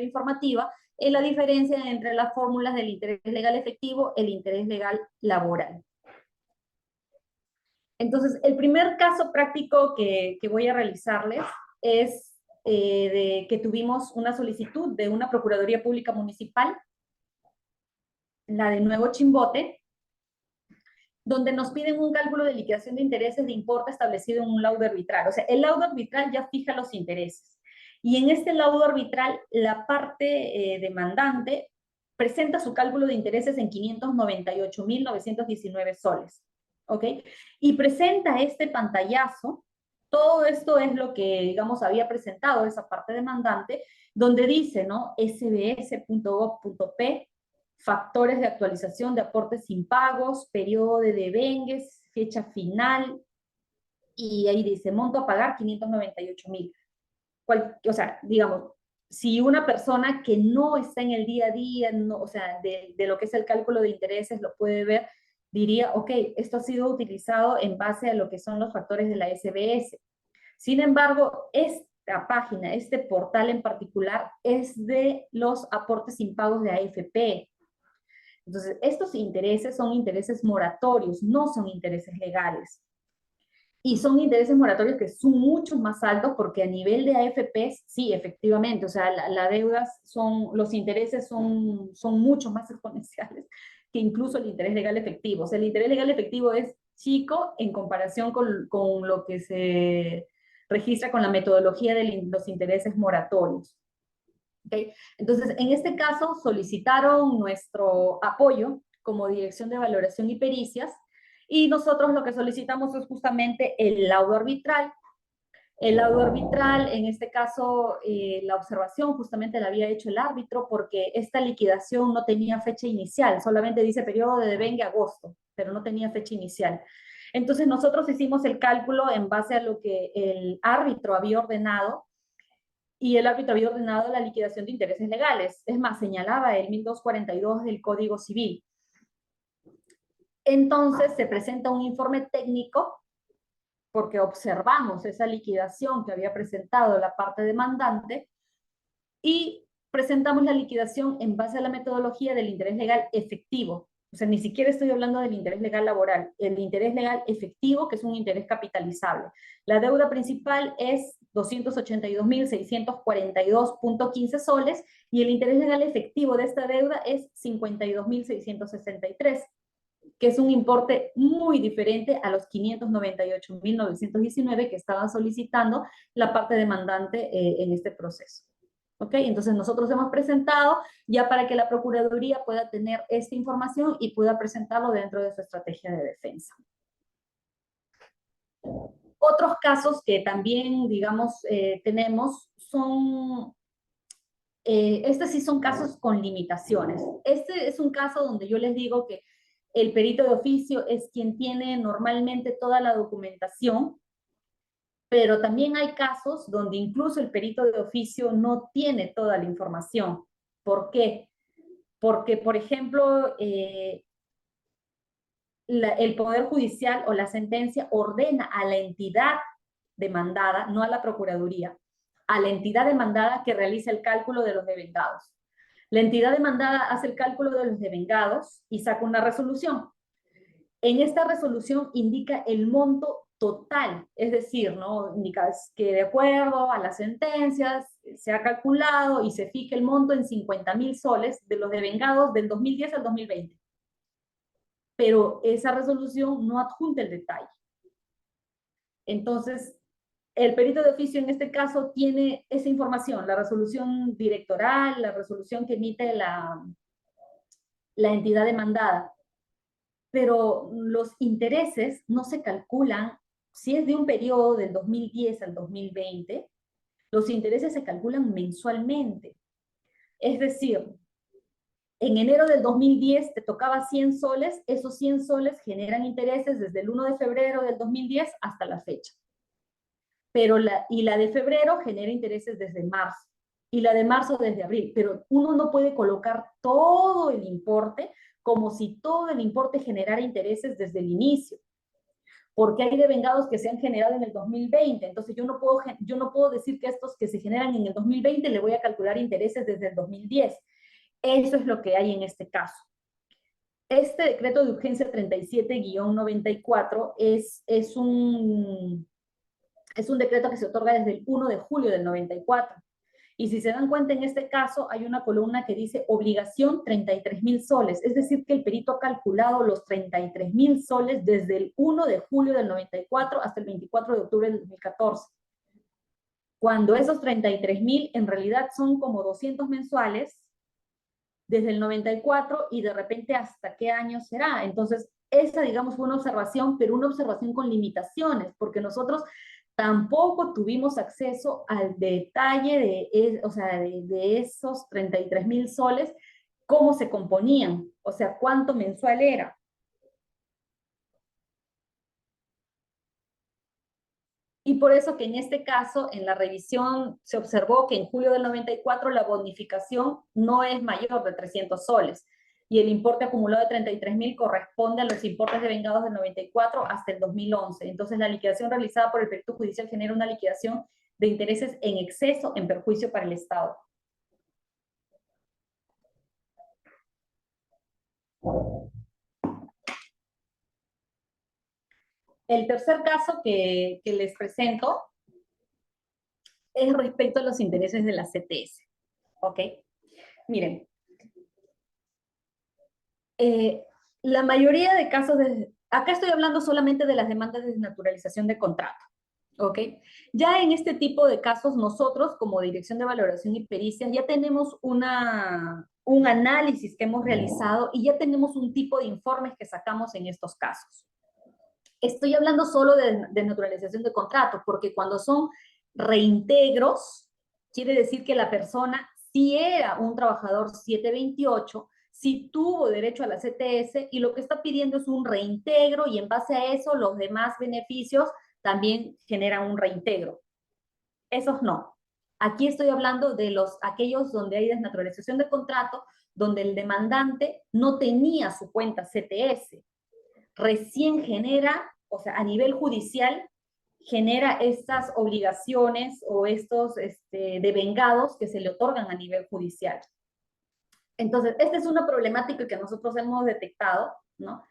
informativa la diferencia entre las fórmulas del interés legal efectivo y el interés legal laboral. Entonces, el primer caso práctico que voy a realizarles es de que tuvimos una solicitud de una Procuraduría Pública Municipal, la de Nuevo Chimbote, donde nos piden un cálculo de liquidación de intereses de importe establecido en un laudo arbitral. O sea, el laudo arbitral ya fija los intereses. Y en este laudo arbitral, la parte demandante presenta su cálculo de intereses en 598.919 soles. ¿Ok? Y presenta este pantallazo. Todo esto es lo que, digamos, había presentado esa parte demandante, donde dice, ¿no? sbs.gov.p, factores de actualización de aportes impagos, periodo de devengues, fecha final, y ahí dice, monto a pagar 598.000. O sea, digamos, si una persona que no está en el día a día, no, o sea, de lo que es el cálculo de intereses, lo puede ver, diría, ok, esto ha sido utilizado en base a lo que son los factores de la SBS. Sin embargo, esta página, este portal en particular, es de los aportes impagos de AFP. Entonces, estos intereses son intereses moratorios, no son intereses legales. Y son intereses moratorios que son mucho más altos porque a nivel de AFPs, sí, efectivamente, o sea, la deudas los intereses son mucho más exponenciales que incluso el interés legal efectivo. O sea, el interés legal efectivo es chico en comparación con lo que se registra con la metodología de los intereses moratorios. ¿Okay? Entonces, en este caso, solicitaron nuestro apoyo como Dirección de Valoración y Pericias, y nosotros lo que solicitamos es justamente el laudo arbitral. El laudo arbitral, en este caso, la observación justamente la había hecho el árbitro porque esta liquidación no tenía fecha inicial, solamente dice periodo de devengue agosto, pero no tenía fecha inicial. Entonces nosotros hicimos el cálculo en base a lo que el árbitro había ordenado, y el árbitro había ordenado la liquidación de intereses legales. Es más, señalaba el 1242 del Código Civil. Entonces se presenta un informe técnico porque observamos esa liquidación que había presentado la parte demandante y presentamos la liquidación en base a la metodología del interés legal efectivo. O sea, ni siquiera estoy hablando del interés legal laboral, el interés legal efectivo, que es un interés capitalizable. La deuda principal es 282.642.15 soles y el interés legal efectivo de esta deuda es 52.663, que es un importe muy diferente a los 598.919 que estaban solicitando la parte demandante en este proceso. ¿Ok? Entonces nosotros hemos presentado ya para que la Procuraduría pueda tener esta información y pueda presentarlo dentro de su estrategia de defensa. Otros casos que también, digamos, tenemos son, estos sí son casos con limitaciones. Este es un caso donde yo les digo que el perito de oficio es quien tiene normalmente toda la documentación, pero también hay casos donde incluso el perito de oficio no tiene toda la información. ¿Por qué? Porque, por ejemplo, el Poder Judicial o la sentencia ordena a la entidad demandada, no a la Procuraduría, a la entidad demandada que realice el cálculo de los devengados. La entidad demandada hace el cálculo de los devengados y saca una resolución. En esta resolución indica el monto total, es decir, ¿no? Indica que de acuerdo a las sentencias se ha calculado y se fija el monto en 50.000 soles de los devengados del 2010 al 2020. Pero esa resolución no adjunta el detalle. Entonces, el perito de oficio en este caso tiene esa información, la resolución directoral, la resolución que emite la entidad demandada, pero los intereses no se calculan, si es de un periodo del 2010 al 2020, los intereses se calculan mensualmente. Es decir, En enero del 2010 te tocaba 100 soles, esos 100 soles generan intereses desde el 1 de febrero del 2010 hasta la fecha. Pero la de febrero genera intereses desde marzo, y la de marzo desde abril, pero uno no puede colocar todo el importe como si todo el importe generara intereses desde el inicio, porque hay devengados que se han generado en el 2020, entonces yo no puedo decir que estos que se generan en el 2020 le voy a calcular intereses desde el 2010. Eso es lo que hay en este caso. Este decreto de urgencia 37-94 es un decreto que se otorga desde el 1 de julio del 94. Y si se dan cuenta, en este caso hay una columna que dice obligación 33.000 soles, es decir, que el perito ha calculado los 33.000 soles desde el 1 de julio del 94 hasta el 24 de octubre del 2014. Cuando esos 33.000 en realidad son como 200 mensuales, desde el 94 y de repente hasta qué año será. Entonces, esa, digamos, fue una observación, pero una observación con limitaciones, porque nosotros tampoco tuvimos acceso al detalle de esos 33.000 soles, cómo se componían, o sea, cuánto mensual era. Y por eso que en este caso, en la revisión, se observó que en julio del 94 la bonificación no es mayor de 300 soles, y el importe acumulado de 33.000 corresponde a los importes devengados del 94 hasta el 2011. Entonces, la liquidación realizada por el perito judicial genera una liquidación de intereses en exceso en perjuicio para el Estado. El tercer caso que les presento es respecto a los intereses de la CTS. ¿Ok? Miren, la mayoría de casos, acá estoy hablando solamente de las demandas de desnaturalización de contrato, ¿ok? Ya en este tipo de casos, nosotros como Dirección de Valoración y Pericia ya tenemos un análisis que hemos realizado y ya tenemos un tipo de informes que sacamos en estos casos. Estoy hablando solo de desnaturalización de contrato, porque cuando son reintegros, quiere decir que la persona sí era un trabajador 728, sí tuvo derecho a la CTS y lo que está pidiendo es un reintegro, y en base a eso los demás beneficios también generan un reintegro. Esos no. Aquí estoy hablando de aquellos donde hay desnaturalización de contrato, donde el demandante no tenía su cuenta CTS. Recién genera, o sea, a nivel judicial, genera estas obligaciones o estos devengados que se le otorgan a nivel judicial. Entonces, esta es una problemática que nosotros hemos detectado, ¿no?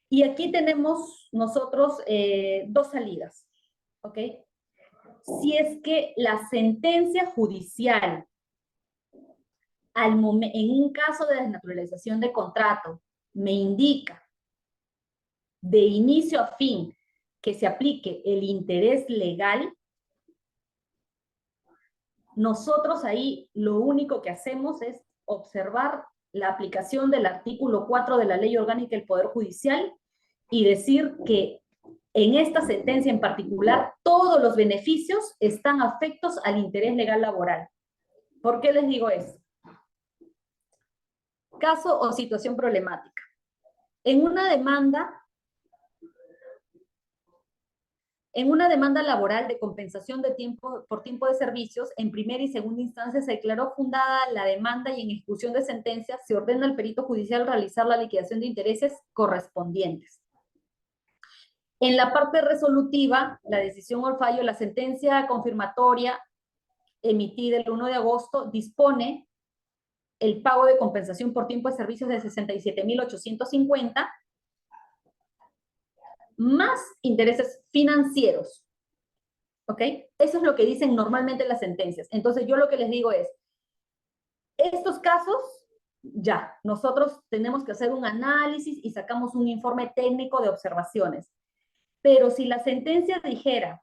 Y aquí tenemos nosotros dos salidas, ¿ok? Si es que la sentencia judicial, en un caso de desnaturalización de contrato, me indica de inicio a fin que se aplique el interés legal, nosotros ahí lo único que hacemos es observar la aplicación del artículo 4 de la Ley Orgánica del Poder Judicial y decir que en esta sentencia en particular todos los beneficios están afectos al interés legal laboral. ¿Por qué les digo eso? Caso o situación problemática. En una demanda laboral de compensación por tiempo de servicios, en primera y segunda instancia se declaró fundada la demanda y en ejecución de sentencia se ordena al perito judicial realizar la liquidación de intereses correspondientes. En la parte resolutiva, la decisión o el fallo, la sentencia confirmatoria emitida el 1 de agosto dispone el pago de compensación por tiempo de servicios de 67.850 más intereses financieros. ¿Ok? Eso es lo que dicen normalmente las sentencias. Entonces yo lo que les digo es, estos casos, ya, nosotros tenemos que hacer un análisis y sacamos un informe técnico de observaciones. Pero si la sentencia dijera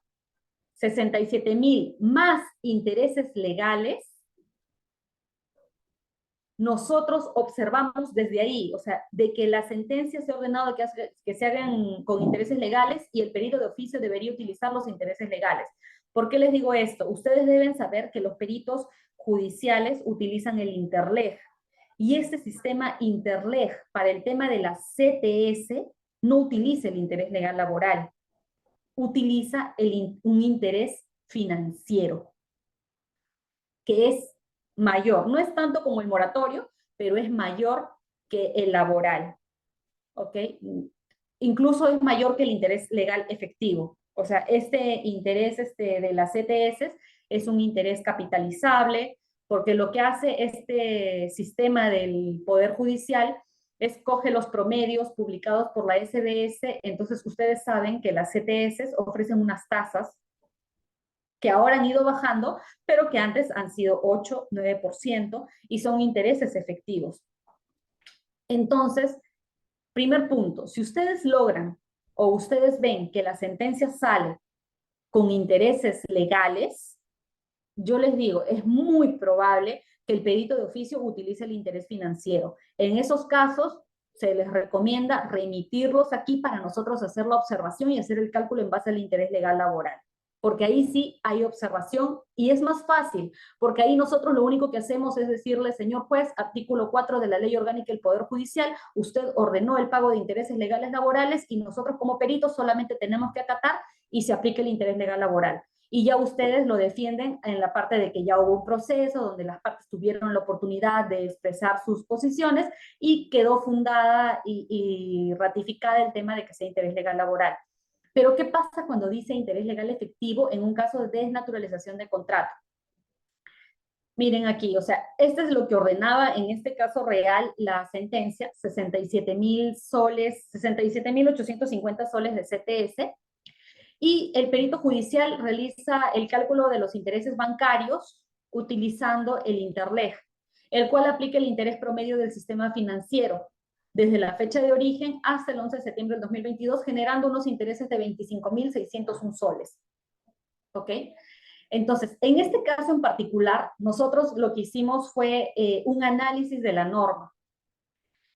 67.000 más intereses legales, nosotros observamos desde ahí, o sea, de que la sentencia se ha ordenado que se hagan con intereses legales y el perito de oficio debería utilizar los intereses legales. ¿Por qué les digo esto? Ustedes deben saber que los peritos judiciales utilizan el interleg. y este sistema Interleg para el tema de la CTS no utiliza el interés legal laboral, utiliza un interés financiero, que es mayor. No es tanto como el moratorio, pero es mayor que el laboral. ¿Ok? Incluso es mayor que el interés legal efectivo. O sea, este interés de las CTS es un interés capitalizable, porque lo que hace este sistema del Poder Judicial es coge los promedios publicados por la SBS. Entonces ustedes saben que las CTS ofrecen unas tasas que ahora han ido bajando, pero que antes han sido 8, 9% y son intereses efectivos. Entonces, primer punto, si ustedes logran o ustedes ven que la sentencia sale con intereses legales, yo les digo, es muy probable que el perito de oficio utilice el interés financiero. En esos casos, se les recomienda remitirlos aquí para nosotros hacer la observación y hacer el cálculo en base al interés legal laboral. Porque ahí sí hay observación y es más fácil, porque ahí nosotros lo único que hacemos es decirle, señor juez, artículo 4 de la Ley Orgánica del Poder Judicial, usted ordenó el pago de intereses legales laborales y nosotros como peritos solamente tenemos que acatar y se aplique el interés legal laboral. Y ya ustedes lo defienden en la parte de que ya hubo un proceso donde las partes tuvieron la oportunidad de expresar sus posiciones y quedó fundada y ratificada el tema de que sea interés legal laboral. Pero ¿qué pasa cuando dice interés legal efectivo en un caso de desnaturalización de contrato? Miren aquí, o sea, este es lo que ordenaba en este caso real la sentencia, 67,000 soles, 67,850 soles de CTS, y el perito judicial realiza el cálculo de los intereses bancarios utilizando el Interleg, el cual aplica el interés promedio del sistema financiero desde la fecha de origen hasta el 11 de septiembre del 2022, generando unos intereses de 25,601 soles. ¿Ok? Entonces, en este caso en particular, nosotros lo que hicimos fue un análisis de la norma.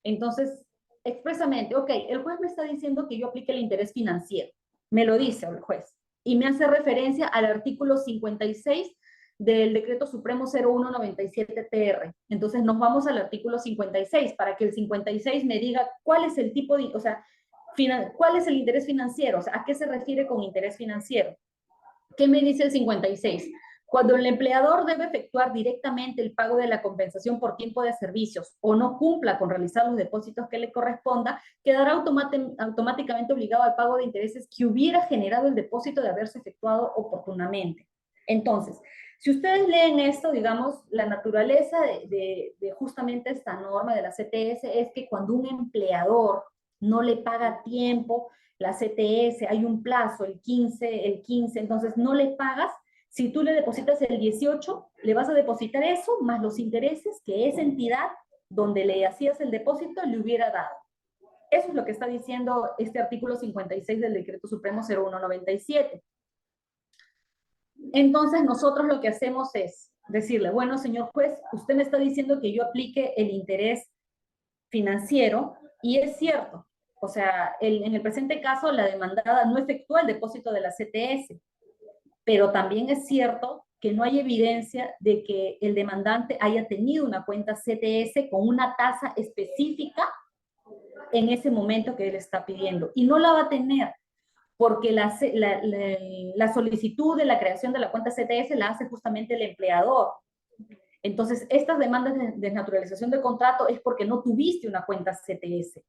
Entonces, expresamente, ok, el juez me está diciendo que yo aplique el interés financiero. Me lo dice el juez. Y me hace referencia al artículo 56 del Decreto Supremo 0197-TR. Entonces nos vamos al artículo 56 para que el 56 me diga cuál es el tipo de, o sea, cuál es el interés financiero, o sea, a qué se refiere con interés financiero. ¿Qué me dice el 56? Cuando el empleador debe efectuar directamente el pago de la compensación por tiempo de servicios o no cumpla con realizar los depósitos que le corresponda, quedará automáticamente obligado al pago de intereses que hubiera generado el depósito de haberse efectuado oportunamente. Entonces, si ustedes leen esto, digamos, la naturaleza de justamente esta norma de la CTS es que cuando un empleador no le paga a tiempo la CTS, hay un plazo, el 15, entonces no le pagas. Si tú le depositas el 18, le vas a depositar eso más los intereses que esa entidad donde le hacías el depósito le hubiera dado. Eso es lo que está diciendo este artículo 56 del Decreto Supremo 0197. Entonces nosotros lo que hacemos es decirle, bueno, señor juez, usted me está diciendo que yo aplique el interés financiero y es cierto. O sea, en el presente caso la demandada no efectúa el depósito de la CTS, pero también es cierto que no hay evidencia de que el demandante haya tenido una cuenta CTS con una tasa específica en ese momento que él está pidiendo. Y no la va a tener, porque la solicitud de la creación de la cuenta CTS la hace justamente el empleador. Entonces, estas demandas de desnaturalización de contrato es porque no tuviste una cuenta CTS.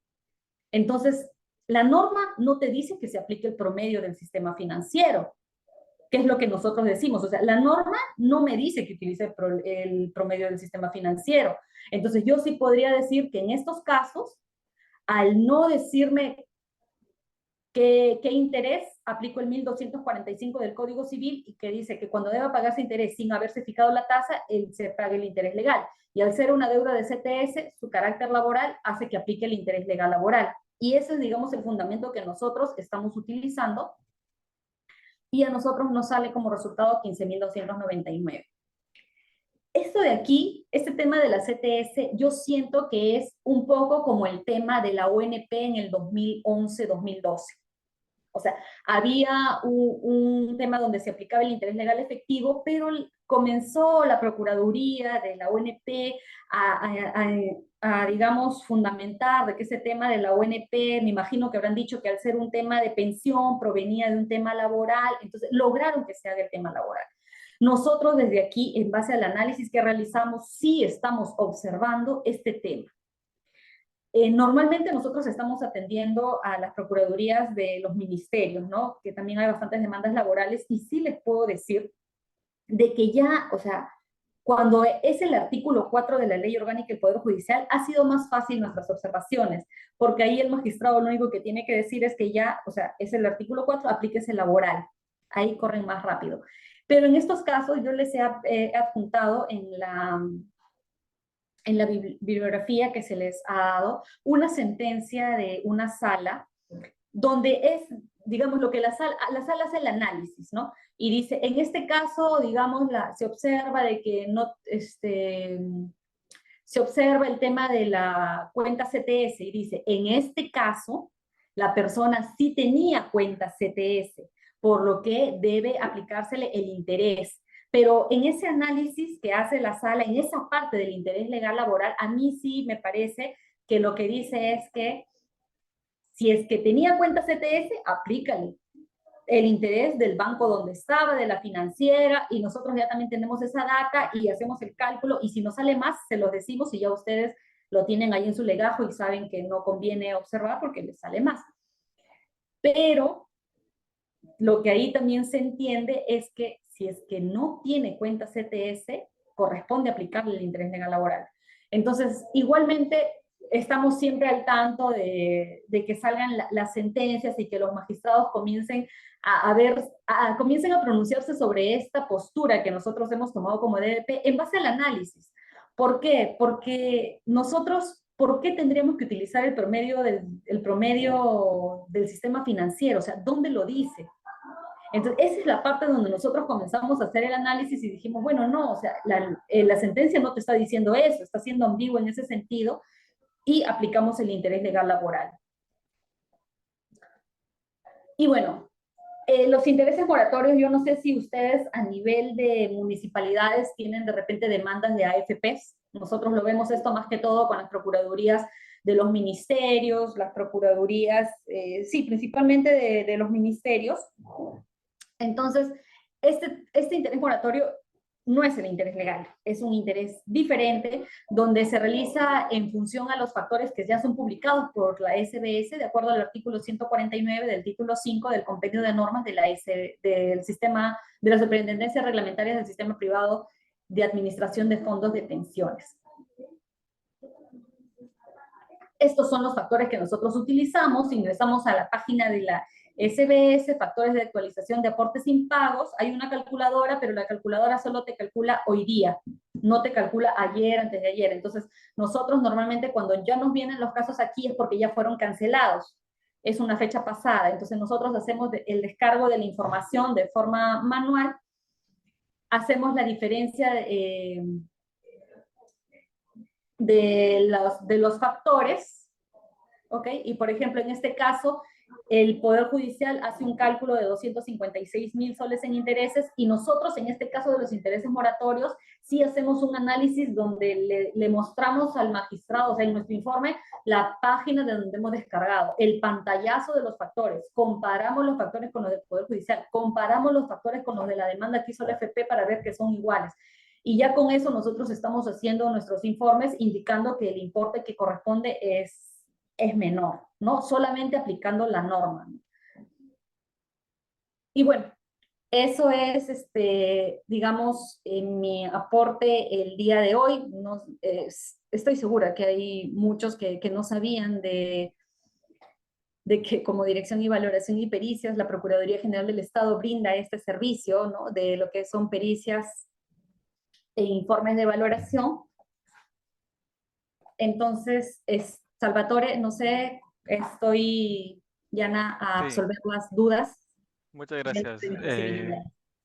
Entonces, la norma no te dice que se aplique el promedio del sistema financiero, que es lo que nosotros decimos. O sea, la norma no me dice que utilice el promedio del sistema financiero. Entonces, yo sí podría decir que en estos casos, al no decirme qué interés, aplico el 1245 del Código Civil y que dice que cuando deba pagarse interés sin haberse fijado la tasa, se pague el interés legal. Y al ser una deuda de CTS, su carácter laboral hace que aplique el interés legal laboral. Y ese es, digamos, el fundamento que nosotros estamos utilizando y a nosotros nos sale como resultado 15,299. Esto de aquí, este tema de la CTS, yo siento que es un poco como el tema de la ONP en el 2011-2012. O sea, había un tema donde se aplicaba el interés legal efectivo, pero comenzó la Procuraduría de la ONP digamos, fundamentar de que ese tema de la ONP, me imagino que habrán dicho que al ser un tema de pensión provenía de un tema laboral, entonces lograron que se haga el tema laboral. Nosotros desde aquí, en base al análisis que realizamos, sí estamos observando este tema. Normalmente nosotros estamos atendiendo a las procuradurías de los ministerios, ¿no? Que también hay bastantes demandas laborales, y sí les puedo decir de que ya, o sea, cuando es el artículo 4 de la Ley Orgánica del Poder Judicial, ha sido más fácil nuestras observaciones, porque ahí el magistrado lo único que tiene que decir es que ya, o sea, es el artículo 4, aplíquese laboral. Ahí corren más rápido. Pero en estos casos yo les he adjuntado en la bibliografía que se les ha dado una sentencia de una sala donde es, digamos, lo que la sala hace el análisis, ¿no? Y dice, en este caso, digamos, se observa de que no, se observa el tema de la cuenta CTS y dice, en este caso, la persona sí tenía cuenta CTS, por lo que debe aplicársele el interés. Pero en ese análisis que hace la sala, en esa parte del interés legal laboral, a mí sí me parece que lo que dice es que si es que tenía cuenta CTS, aplícale el interés del banco donde estaba, de la financiera, y nosotros ya también tenemos esa data y hacemos el cálculo, y si nos sale más, se los decimos y ya ustedes lo tienen ahí en su legajo y saben que no conviene observar porque les sale más. Pero lo que ahí también se entiende es que si es que no tiene cuenta CTS, corresponde aplicarle el interés legal laboral. Entonces, igualmente, estamos siempre al tanto de que salgan las sentencias y que los magistrados comiencen comiencen a pronunciarse sobre esta postura que nosotros hemos tomado como DDP en base al análisis. ¿Por qué? Porque nosotros, ¿por qué tendríamos que utilizar el promedio del sistema financiero? O sea, ¿dónde lo dice? Entonces, esa es la parte donde nosotros comenzamos a hacer el análisis y dijimos, bueno, no, o sea, la sentencia no te está diciendo eso, está siendo ambiguo en ese sentido, y aplicamos el interés legal laboral. Y bueno, los intereses moratorios, yo no sé si ustedes a nivel de municipalidades tienen de repente demandas de AFPs. Nosotros lo vemos esto más que todo con las procuradurías de los ministerios, las procuradurías, sí, principalmente de los ministerios. Entonces, este interés moratorio no es el interés legal, es un interés diferente donde se realiza en función a los factores que ya son publicados por la SBS de acuerdo al artículo 149 del título 5 del compendio de normas del sistema de las superintendencias reglamentarias del sistema privado de administración de fondos de pensiones. Estos son los factores que nosotros utilizamos. Ingresamos a la página de la SBS, factores de actualización de aportes impagos. Hay una calculadora, pero la calculadora solo te calcula hoy día, no te calcula ayer, antes de ayer. Entonces, nosotros normalmente cuando ya nos vienen los casos aquí es porque ya fueron cancelados. Es una fecha pasada. Entonces, nosotros hacemos el descargo de la información de forma manual. Hacemos la diferencia de los factores, ¿ok? Y por ejemplo, en este caso, el Poder Judicial hace un cálculo de 256,000 soles en intereses, y nosotros en este caso de los intereses moratorios sí hacemos un análisis donde le mostramos al magistrado, o sea, en nuestro informe, la página de donde hemos descargado, el pantallazo de los factores, comparamos los factores con los del Poder Judicial, comparamos los factores con los de la demanda que hizo la FP para ver que son iguales. Y ya con eso nosotros estamos haciendo nuestros informes indicando que el importe que corresponde es menor, ¿no? Solamente aplicando la norma, ¿no? Y bueno, eso es, digamos, mi aporte el día de hoy. Estoy segura que hay muchos que no sabían de que como Dirección y Valoración y Pericias, la Procuraduría General del Estado brinda este servicio, ¿no? De lo que son pericias e informes de valoración. Entonces, Salvatore, no sé, estoy llana a absolver las dudas. Muchas gracias,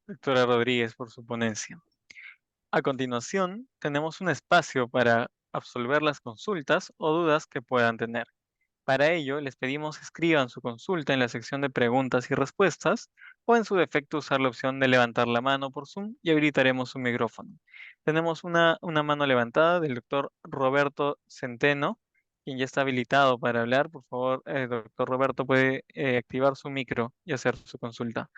doctora Rodríguez, por su ponencia. A continuación, tenemos un espacio para absolver las consultas o dudas que puedan tener. Para ello, les pedimos que escriban su consulta en la sección de preguntas y respuestas o en su defecto usar la opción de levantar la mano por Zoom y habilitaremos su micrófono. Tenemos una mano levantada del doctor Roberto Centeno, quien ya está habilitado para hablar. Por favor, doctor Roberto, puede activar su micro y hacer su consulta.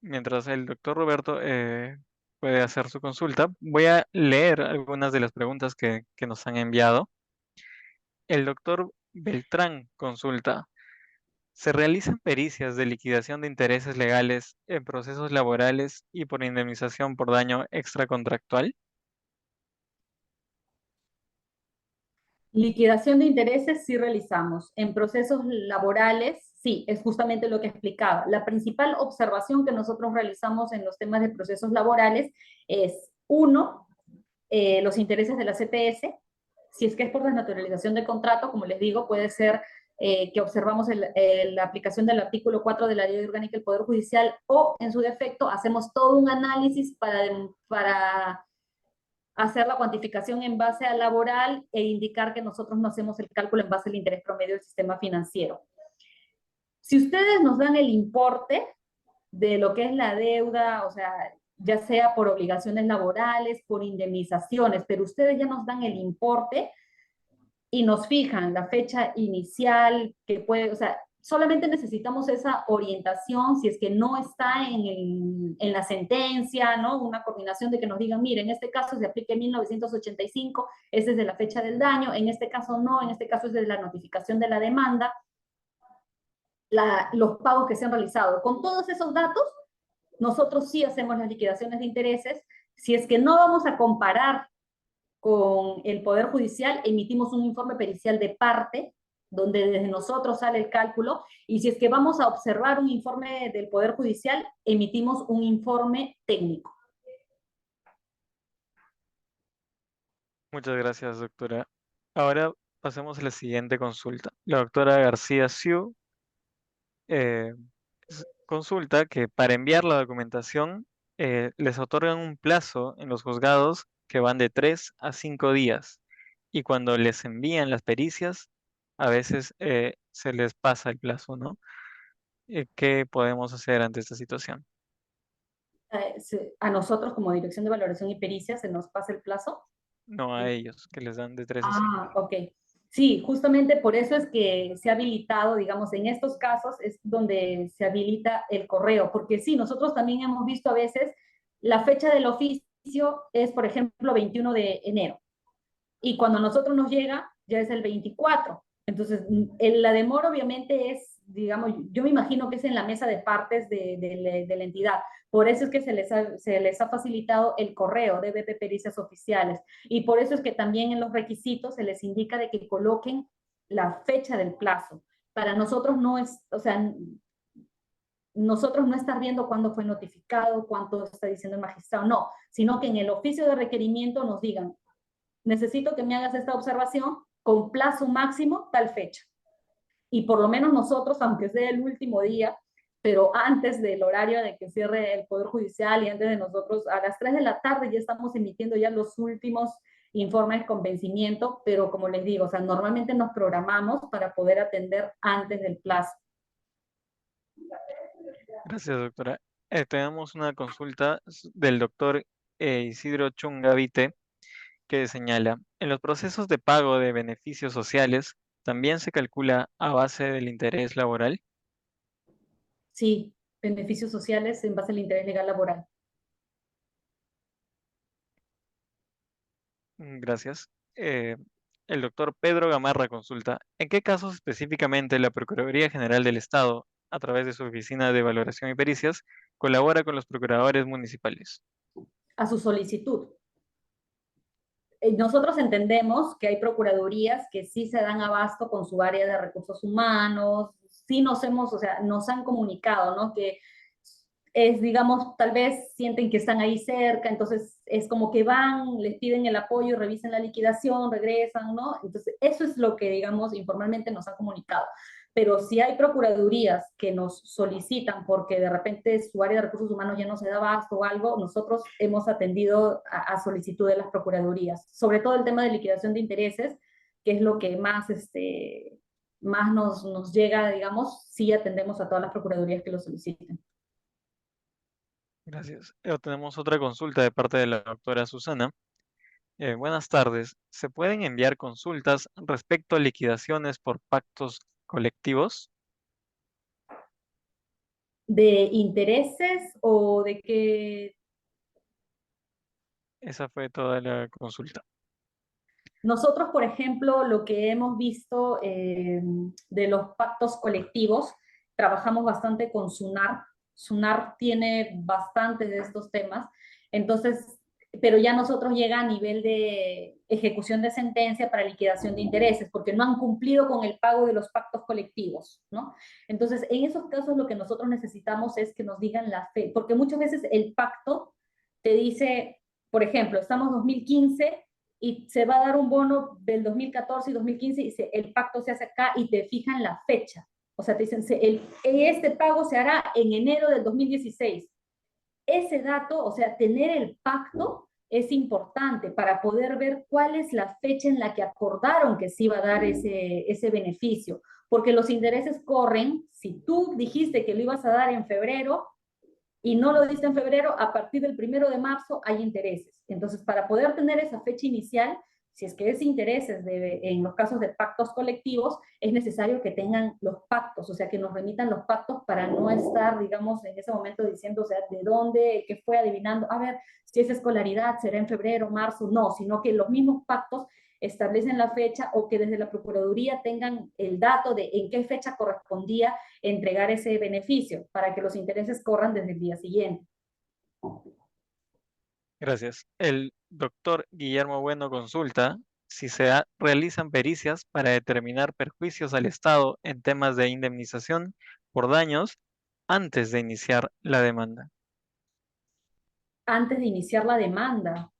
Mientras el doctor Roberto puede hacer su consulta, voy a leer algunas de las preguntas que nos han enviado. El doctor Beltrán consulta: ¿se realizan pericias de liquidación de intereses legales en procesos laborales y por indemnización por daño extracontractual? Liquidación de intereses sí realizamos. En procesos laborales, sí, es justamente lo que explicaba. La principal observación que nosotros realizamos en los temas de procesos laborales es, uno, los intereses de la CTS. Si es que es por desnaturalización de contrato, como les digo, puede ser que observamos la aplicación del artículo 4 de la Ley Orgánica del Poder Judicial, o en su defecto hacemos todo un análisis para hacer la cuantificación en base a laboral e indicar que nosotros no hacemos el cálculo en base al interés promedio del sistema financiero. Si ustedes nos dan el importe de lo que es la deuda, o sea, ya sea por obligaciones laborales, por indemnizaciones, pero ustedes ya nos dan el importe y nos fijan la fecha inicial que puede, o sea, solamente necesitamos esa orientación si es que no está en la sentencia, ¿no? Una coordinación de que nos digan, mire, en este caso se aplica en 1985, es desde la fecha del daño, en este caso no, en este caso es desde la notificación de la demanda, los pagos que se han realizado. Con todos esos datos, nosotros sí hacemos las liquidaciones de intereses. Si es que no vamos a comparar con el Poder Judicial, emitimos un informe pericial de parte, donde desde nosotros sale el cálculo, y si es que vamos a observar un informe del Poder Judicial, emitimos un informe técnico. Muchas gracias, doctora. Ahora pasemos a la siguiente consulta. La doctora García Siu eh, consulta que para enviar la documentación les otorgan un plazo en los juzgados que van de 3 a 5 días, y cuando les envían las pericias a veces se les pasa el plazo, ¿no? ¿Qué podemos hacer ante esta situación? A nosotros como Dirección de Valoración y Pericia se nos pasa el plazo. No a ellos, que les dan de 3 a 5. Ah, ok. Sí, justamente por eso es que se ha habilitado, digamos, en estos casos es donde se habilita el correo, porque sí, nosotros también hemos visto a veces la fecha del oficio es, por ejemplo, 21 de enero, y cuando a nosotros nos llega ya es el 24. Entonces, la demora obviamente es, digamos, yo me imagino que es en la mesa de partes de la entidad. Por eso es que se les ha facilitado el correo de BP Pericias Oficiales. Y por eso es que también en los requisitos se les indica de que coloquen la fecha del plazo. Para nosotros no es, o sea, nosotros no estar viendo cuándo fue notificado, cuánto está diciendo el magistrado, no, sino que en el oficio de requerimiento nos digan, necesito que me hagas esta observación con plazo máximo tal fecha. Y por lo menos nosotros, aunque sea el último día, pero antes del horario de que cierre el Poder Judicial y antes de nosotros, a las 3 de la tarde ya estamos emitiendo ya los últimos informes con vencimiento, pero como les digo, o sea, normalmente nos programamos para poder atender antes del plazo. Gracias, doctora. Tenemos una consulta del doctor Isidro Chungavite, que señala: en los procesos de pago de beneficios sociales, ¿también se calcula a base del interés laboral? Sí, beneficios sociales en base al interés legal laboral. Gracias. El doctor Pedro Gamarra consulta: ¿en qué casos específicamente la Procuraduría General del Estado, a través de su Oficina de Valoración y Pericias, colabora con los procuradores municipales? A su solicitud. Nosotros entendemos que hay procuradurías que sí se dan abasto con su área de recursos humanos, sí nos hemos, o sea, nos han comunicado, ¿no? Que es, digamos, tal vez sienten que están ahí cerca, entonces es como que van, les piden el apoyo, revisen la liquidación, regresan, ¿no? Entonces, eso es lo que, digamos, informalmente nos han comunicado. pero si hay procuradurías que nos solicitan porque de repente su área de recursos humanos ya no se da abasto o algo, nosotros hemos atendido a solicitud de las procuradurías, sobre todo el tema de liquidación de intereses, que es lo que más, más nos llega, digamos, si atendemos a todas las procuradurías que lo soliciten. Gracias. Tenemos otra consulta de parte de la doctora Susana. Buenas tardes. ¿Se pueden enviar consultas respecto a liquidaciones por pactos colectivos? ¿De intereses o de qué? Esa fue toda la consulta. Nosotros, por ejemplo, lo que hemos visto de los pactos colectivos, trabajamos bastante con SUNAR. SUNAR tiene bastantes de estos temas, entonces, pero ya nosotros llega a nivel de ejecución de sentencia para liquidación de intereses, porque no han cumplido con el pago de los pactos colectivos, ¿no? Entonces, en esos casos lo que nosotros necesitamos es que nos digan la fe, porque muchas veces el pacto te dice, por ejemplo, estamos 2015 y se va a dar un bono del 2014 y 2015 y el pacto se hace acá y te fijan la fecha. O sea, te dicen, este pago se hará en enero del 2016. Ese dato, o sea, tener el pacto es importante para poder ver cuál es la fecha en la que acordaron que se iba a dar ese beneficio. Porque los intereses corren, si tú dijiste que lo ibas a dar en febrero, y no lo diste en febrero, a partir del 1 de marzo hay intereses. Entonces, para poder tener esa fecha inicial, si es que es intereses en los casos de pactos colectivos, es necesario que tengan los pactos, o sea, que nos remitan los pactos para no estar, digamos, en ese momento diciendo, o sea, de dónde, qué fue adivinando, a ver, si es escolaridad, será en febrero, marzo, no, sino que los mismos pactos establecen la fecha o que desde la Procuraduría tengan el dato de en qué fecha correspondía entregar ese beneficio para que los intereses corran desde el día siguiente. Gracias. El doctor Guillermo Bueno consulta si realizan pericias para determinar perjuicios al Estado en temas de indemnización por daños antes de iniciar la demanda. Antes de iniciar la demanda.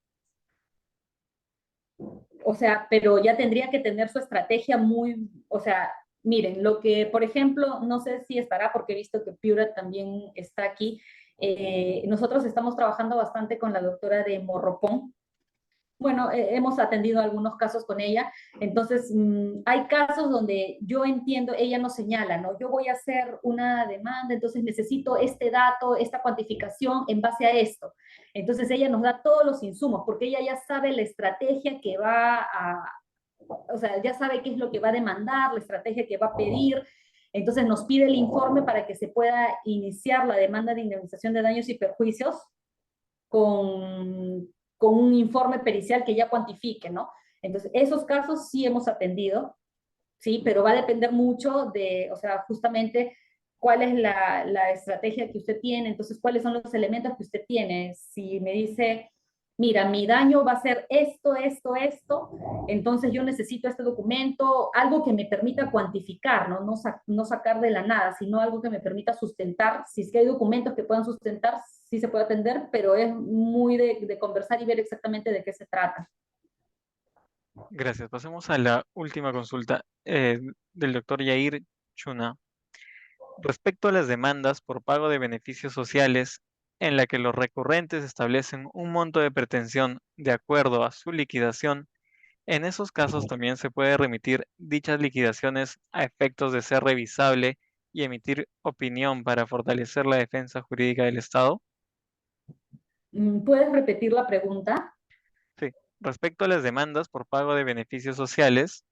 O sea, pero ya tendría que tener su estrategia muy, o sea, miren, lo que, por ejemplo, no sé si estará porque he visto que Piura también está aquí. Nosotros estamos trabajando bastante con la doctora de Morropón. Bueno, hemos atendido algunos casos con ella, entonces hay casos donde yo entiendo, ella nos señala, ¿no? Yo voy a hacer una demanda, entonces necesito este dato, esta cuantificación en base a esto. Entonces ella nos da todos los insumos, porque ella ya sabe la estrategia que va a, o sea, ya sabe qué es lo que va a demandar, la estrategia que va a pedir, entonces nos pide el informe para que se pueda iniciar la demanda de indemnización de daños y perjuicios con, con un informe pericial que ya cuantifique, ¿no? Entonces, esos casos sí hemos atendido, sí, pero va a depender mucho de, o sea, justamente cuál es la estrategia que usted tiene, entonces cuáles son los elementos que usted tiene. Si me dice, mira, mi daño va a ser esto, esto, esto, entonces yo necesito este documento, algo que me permita cuantificar, ¿no? No sacar de la nada, sino algo que me permita sustentar. Si es que hay documentos que puedan sustentar, sí se puede atender, pero es muy de conversar y ver exactamente de qué se trata. Gracias. Pasemos a la última consulta del doctor Yair Chuna. Respecto a las demandas por pago de beneficios sociales, en la que los recurrentes establecen un monto de pretensión de acuerdo a su liquidación, en esos casos también se puede remitir dichas liquidaciones a efectos de ser revisable y emitir opinión para fortalecer la defensa jurídica del Estado. ¿Puedes repetir la pregunta? Sí. Respecto a las demandas por pago de beneficios sociales,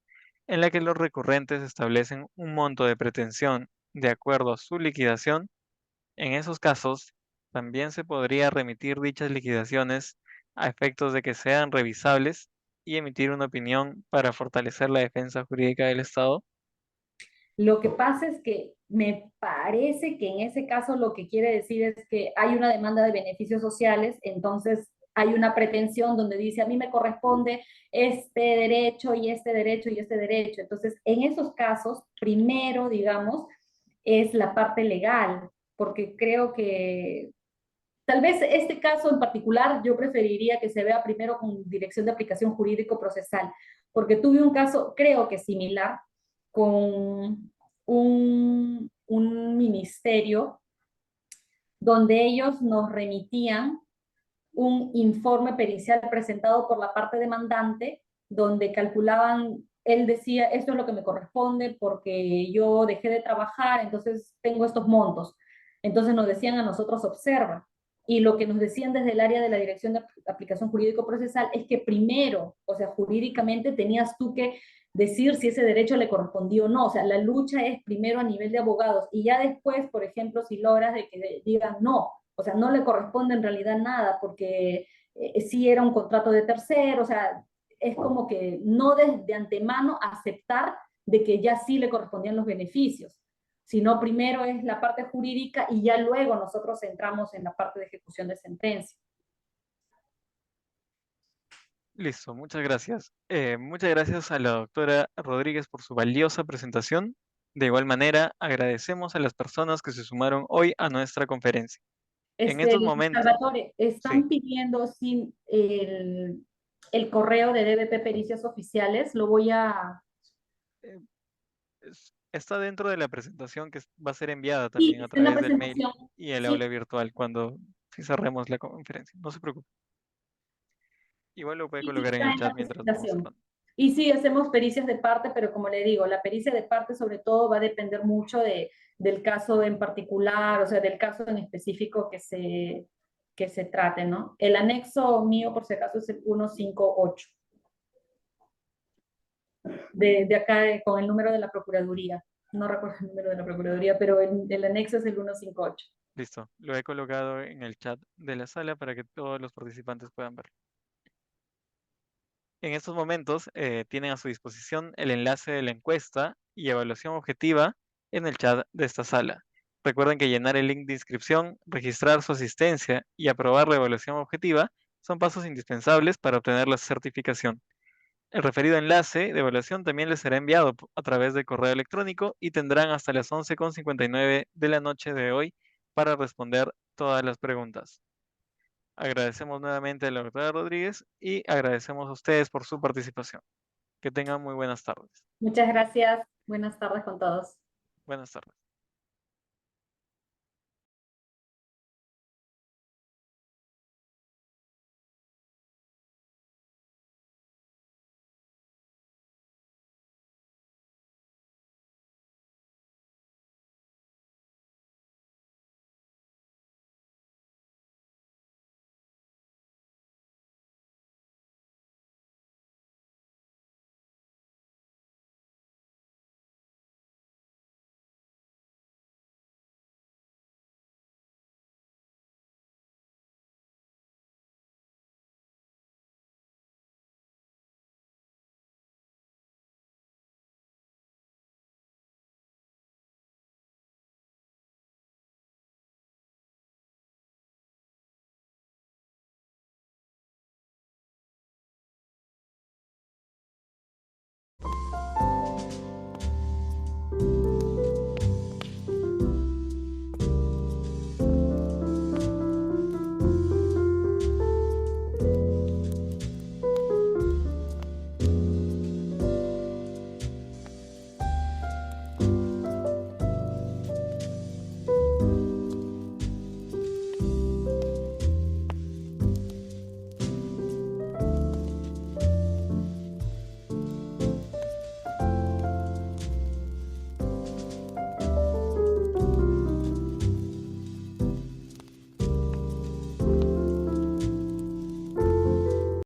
en la que los recurrentes establecen un monto de pretensión de acuerdo a su liquidación, en esos casos también se podría remitir dichas liquidaciones a efectos de que sean revisables y emitir una opinión para fortalecer la defensa jurídica del Estado. Lo que pasa es que me parece que en ese caso lo que quiere decir es que hay una demanda de beneficios sociales, entonces hay una pretensión donde dice a mí me corresponde este derecho y este derecho y este derecho. Entonces, en esos casos, primero, digamos, es la parte legal, porque creo que tal vez este caso en particular yo preferiría que se vea primero con Dirección de Aplicación Jurídico Procesal, porque tuve un caso, creo que similar, con un ministerio donde ellos nos remitían un informe pericial presentado por la parte demandante, donde calculaban, él decía, esto es lo que me corresponde porque yo dejé de trabajar, entonces tengo estos montos. Entonces nos decían a nosotros, observa. Y lo que nos decían desde el área de la Dirección de Aplicación Jurídico-Procesal es que primero, o sea, jurídicamente tenías tú que decir si ese derecho le correspondía o no. O sea, la lucha es primero a nivel de abogados y ya después, por ejemplo, si logras de que digan no, o sea, no le corresponde en realidad nada porque sí era un contrato de tercero, o sea, es como que no de antemano aceptar de que ya sí le correspondían los beneficios, sino primero es la parte jurídica y ya luego nosotros entramos en la parte de ejecución de sentencia. Listo, muchas gracias. Muchas gracias a la doctora Rodríguez por su valiosa presentación. De igual manera, agradecemos a las personas que se sumaron hoy a nuestra conferencia. En estos momentos, Salvatore, sí, están pidiendo sin el correo de DBP Pericias Oficiales, lo voy a... eh, está dentro de la presentación que va a ser enviada Sí, también a está en la través del mail presentación. y el Sí, aula virtual cuando cerremos la conferencia. No se preocupe. Igual lo puede sí, sí colocar en está el en chat la mientras vamos presentación. cerrando. Y sí, hacemos pericias de parte, pero como le digo, la pericia de parte sobre todo va a depender mucho del caso en particular, o sea, del caso en específico que se trate, ¿no? El anexo mío, por si acaso, es el 158. De acá, con el número de la Procuraduría. No recuerdo el número de la Procuraduría, pero el anexo es el 158. Listo, lo he colocado en el chat de la sala para que todos los participantes puedan verlo. En estos momentos tienen a su disposición el enlace de la encuesta y evaluación objetiva en el chat de esta sala. Recuerden que llenar el link de inscripción, registrar su asistencia y aprobar la evaluación objetiva son pasos indispensables para obtener la certificación. El referido enlace de evaluación también les será enviado a través de correo electrónico y tendrán hasta las 11:59 de la noche de hoy para responder todas las preguntas. Agradecemos nuevamente a la doctora Rodríguez y agradecemos a ustedes por su participación. Que tengan muy buenas tardes. Muchas gracias. Buenas tardes con todos. Buenas tardes.